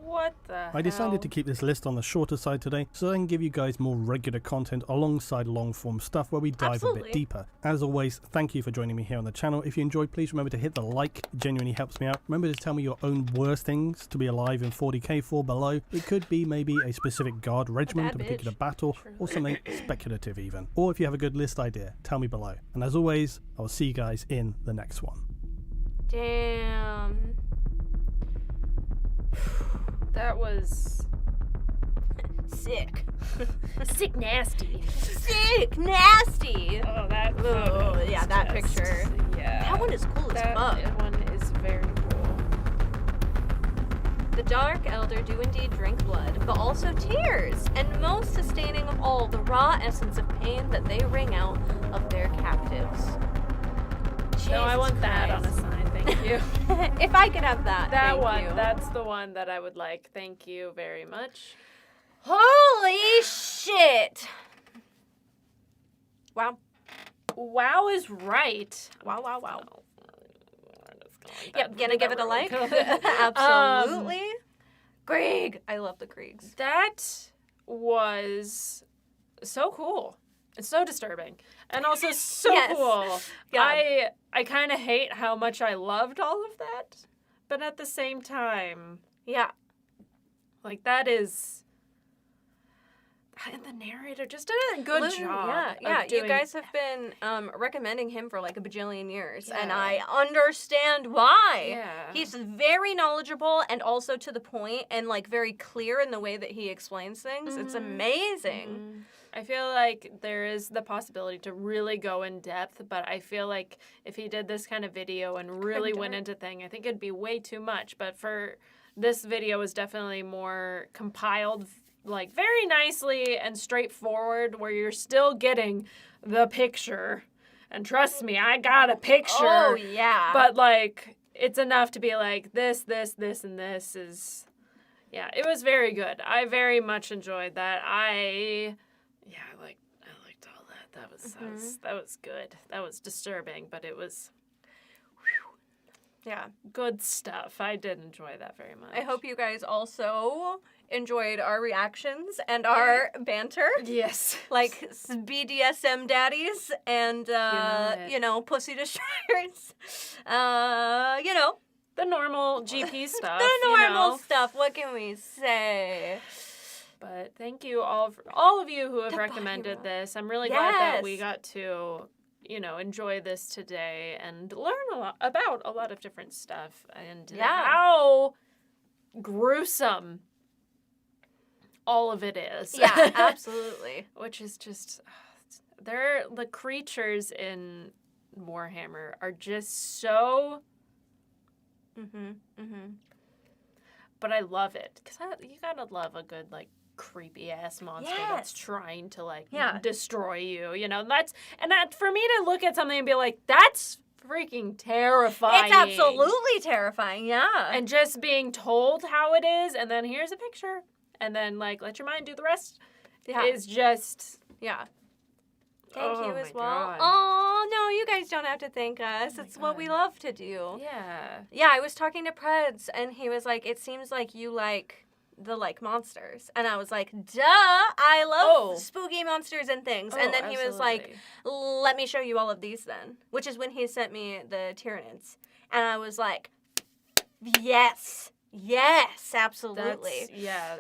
What the hell? I decided to keep this list on the shorter side today so I can give you guys more regular content alongside long form stuff where we dive a bit deeper. As always, thank you for joining me here on the channel. If you enjoyed, please remember to hit the like. It genuinely helps me out. Remember to tell me your own worst things to be alive in 40k for below. It could be maybe a specific guard regiment, a particular battle, or something speculative even. Or if you have a good list idea, tell me below. And as always, I'll see you guys in the next one. Damn. That was Sick. sick nasty. Sick nasty. Oh, that Oh, photo yeah, is that just- picture. Yeah. That one is cool as That fuck. one is very cool. The Dark Elder do indeed drink blood, but also tears, and most sustaining of all, the raw essence of pain that they wring out of their captives. No, I Jesus want that on a Christ. sign. Thank you. If I could have that, That thank one. you. That's the one that I would like. Thank you very much. Holy shit! Wow. Wow is right. Wow, wow, wow. Yep, Yep, gonna give it a like? Absolutely. Krieg! I love the Kriegs. That was so cool. It's so disturbing. And also so Yes. cool. Yeah. I kind of hate how much I loved all of that. But at the same time, Yeah. like that is... And the narrator just did a good Luetin, job. Yeah, of yeah. You doing- guys have been recommending him for like a bajillion years, and Yeah. I understand why. Yeah. He's very knowledgeable and also to the point and like very clear in the way that he explains things. It's amazing. Mhm. I feel like there is the possibility to really go in depth, but I feel like if he did this kind of video and really went into thing, I think it'd be way too much. But for this video is definitely more compiled, like very nicely and straightforward, where you're still getting the picture. And trust me, I got a picture. Oh yeah. But like it's enough to be like this, and this is, yeah, it was very good. I very much enjoyed that. I liked all that. That was good. That was disturbing, but it was yeah. good stuff. I did enjoy that very much. I hope you guys also enjoyed our reactions and our banter. Yes. Like BDSM daddies and it. pussy destroyers. You know, The normal GP stuff. the normal you know. stuff. What can we say? But thank you all of you who have The recommended body this. I'm really glad that we Yes. got to, enjoy this today and learn a lot about a lot of different stuff and Yeah. how gruesome all of it is. Yeah, absolutely. Which is just, the creatures in Warhammer are just so, but I love it because you gotta love a good creepy ass monster that's Yes. trying to Yeah. destroy you. That for me to look at something and be like, that's freaking terrifying. It's absolutely terrifying. Yeah. And just being told how it is, and then here's a picture, and then let your mind do the rest. yeah. Is just Yeah. Thank you Oh as my well. God. Oh, no, you guys don't have to thank us. my It's what we God. love to do. yeah. Yeah, I was talking to Preds, and he was like, it seems like you like the monsters. And I was like, duh, I love spooky monsters and things. And then he was like, let me show you all of these then. Which is when he sent me the Tyranids. And I was like, yes. Yes, absolutely.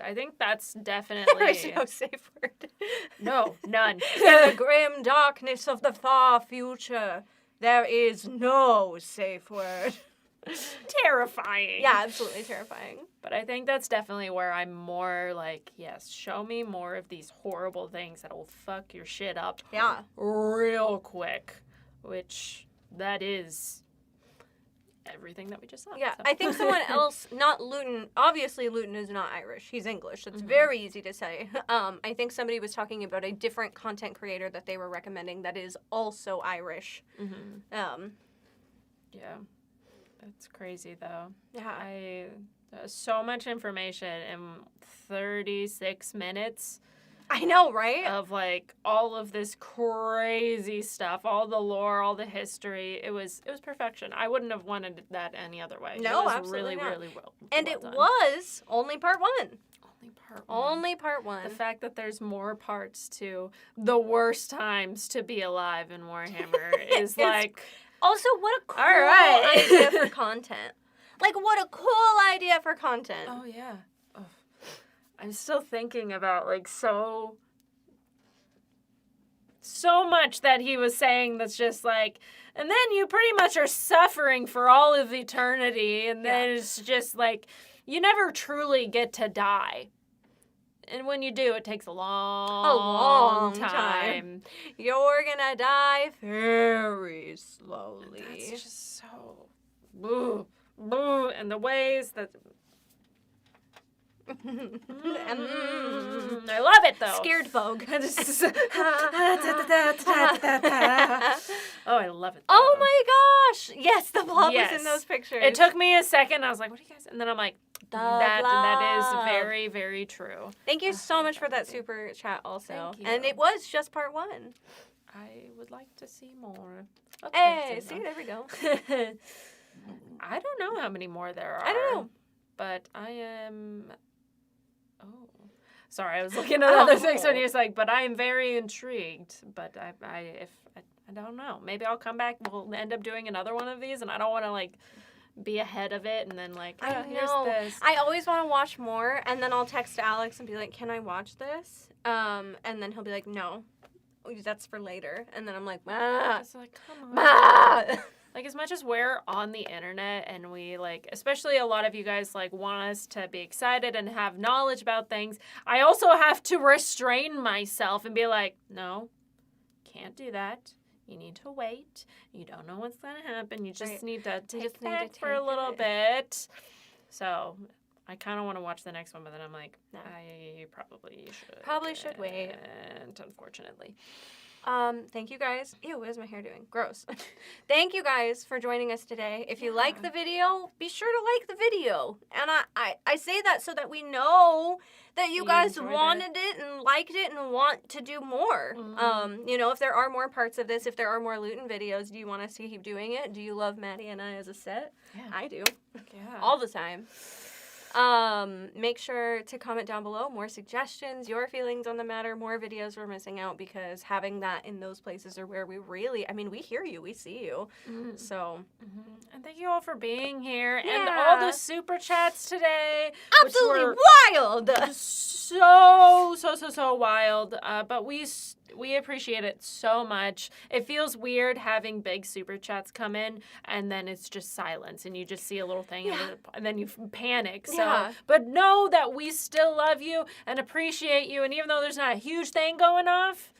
I think that's definitely There is no safe word. no, none. In the grim darkness of the far future, there is no safe word. Terrifying. Yeah, absolutely terrifying. But I think that's definitely where I'm more like, yes, show me more of these horrible things that will fuck your shit up Yeah. real quick, which that is everything that we just saw. Yeah, so. I think someone else, not Luetin, obviously Luetin is not Irish. He's English. That's very easy to say. I think somebody was talking about a different content creator that they were recommending that is also Irish. Yeah. That's crazy, though. Yeah. So much information in 36 minutes I know, right? of, like, all of this crazy stuff, all the lore, all the history. It was perfection. I wouldn't have wanted that any other way. No, it was absolutely really, not. really well And well it done. was only part 1. Only part 1. Only part 1. The fact that there's more parts to the worst times to be alive in Warhammer is like... Also, what a cool All right. idea for content. Like, what a cool idea for content. Oh, yeah. Oh. I'm still thinking about, like, so much that he was saying that's just like, and then you pretty much are suffering for all of eternity, and then it's just like, you never truly get to die. And when you do, it takes a long time. You're gonna die very slowly. That's just so... Boo, boo, and the ways that... I love it, though. Scared Vogue. Oh, I love it, though. Oh my gosh! Yes, the blob was in those pictures. It took me a second. I was like, what are you guys... And then I'm like, that is blob. very, very true. Thank you so much for that super chat also. Thank you. And it was just part 1. I would like to see more. Hey, see, there we go. I don't know how many more there are. I don't know. But I am... Oh. Sorry, I was looking at other things when he was like, but I am very intrigued. But I don't know. Maybe I'll come back. We'll end up doing another one of these, and I don't want to, like, be ahead of it and then, like, oh, here's this. I always want to watch more, and then I'll text Alex and be like, can I watch this? And then he'll be like, no. That's for later. And then I'm like, It's like, come on. Like, as much as we're on the internet and we, like, especially a lot of you guys, like, want us to be excited and have knowledge about things, I also have to restrain myself and be like, no, can't do that. You need to wait. You don't know what's going to happen. You just need to take that for a little bit. So, I kind of want to watch the next one, but then I'm like, no. I probably should. Probably should wait. And unfortunately. Thank you guys. Ew, what is my hair doing? Gross. Thank you guys for joining us today. If you like the video, be sure to like the video. And I say that so that we know that you guys wanted it and liked it and want to do more. You know, if there are more parts of this, if there are more Luetin videos, do you want us to keep doing it? Do you love Maddie and I as a set? Yeah. I do. Yeah. All the time. Make sure to comment down below more suggestions, your feelings on the matter, more videos we're missing out, because having that in those places are where we really, I mean, we hear you, we see you. So. And thank you all for being here and all the super chats today. Absolutely wild! So wild. But we appreciate it so much. It feels weird having big super chats come in and then it's just silence and you just see a little thing and then you panic. So, but know that we still love you and appreciate you. And even though there's not a huge thing going off,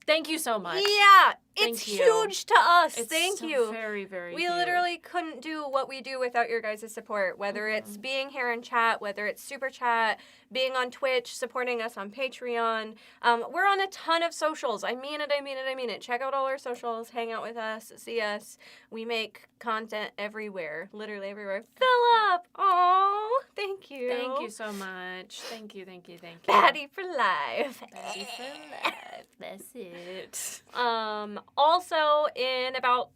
thank you so much. Yeah, it's huge to us. Thank you. Very, very We huge. literally couldn't do what we do without your guys' support, whether it's being here in chat, whether it's super chat, being on Twitch, supporting us on Patreon. We're on a ton of socials. I mean it. Check out all our socials. Hang out with us. See us. We make content everywhere. Literally everywhere. Fill up. Oh, thank you. Thank you so much. Thank you. Baddie for life. Baddie for life. That's it. Also, in about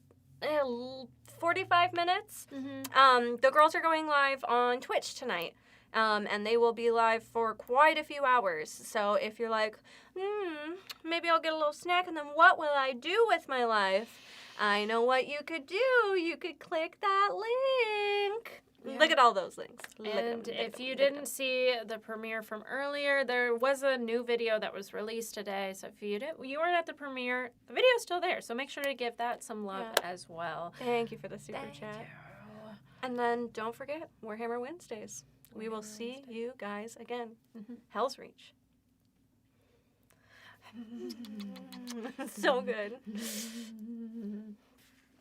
45 minutes, the girls are going live on Twitch tonight. And they will be live for quite a few hours. So if you're like, maybe I'll get a little snack, and then what will I do with my life? I know what you could do. You could click that link. Yeah. Look at all those links. And if you didn't see the premiere from earlier, there was a new video that was released today. So if you weren't at the premiere, the video's still there. So make sure to give that some love as well. Thank you for the super chat. You. And then don't forget Warhammer Wednesdays. We will see you guys again. Hell's Reach. So good.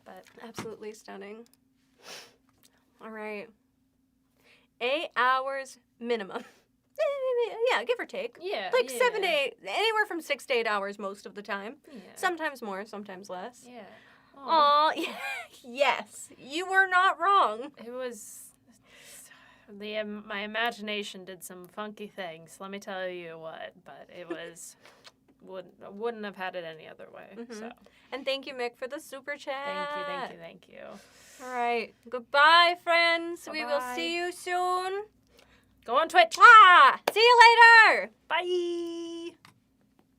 But absolutely stunning. All right. 8 hours minimum. Yeah, give or take. Yeah. Like yeah. 7 to 8, anywhere from 6 to 8 hours most of the time. Yeah. Sometimes more, sometimes less. Yeah. Aw, yes, you were not wrong. It was my imagination did some funky things. Let me tell you what, but it was wouldn't have had it any other way. So And thank you, Mick, for the super chat. thank you. All right, goodbye, friends. We will Bye-bye. see you soon. Go on Twitch. Ah, see you later. Bye.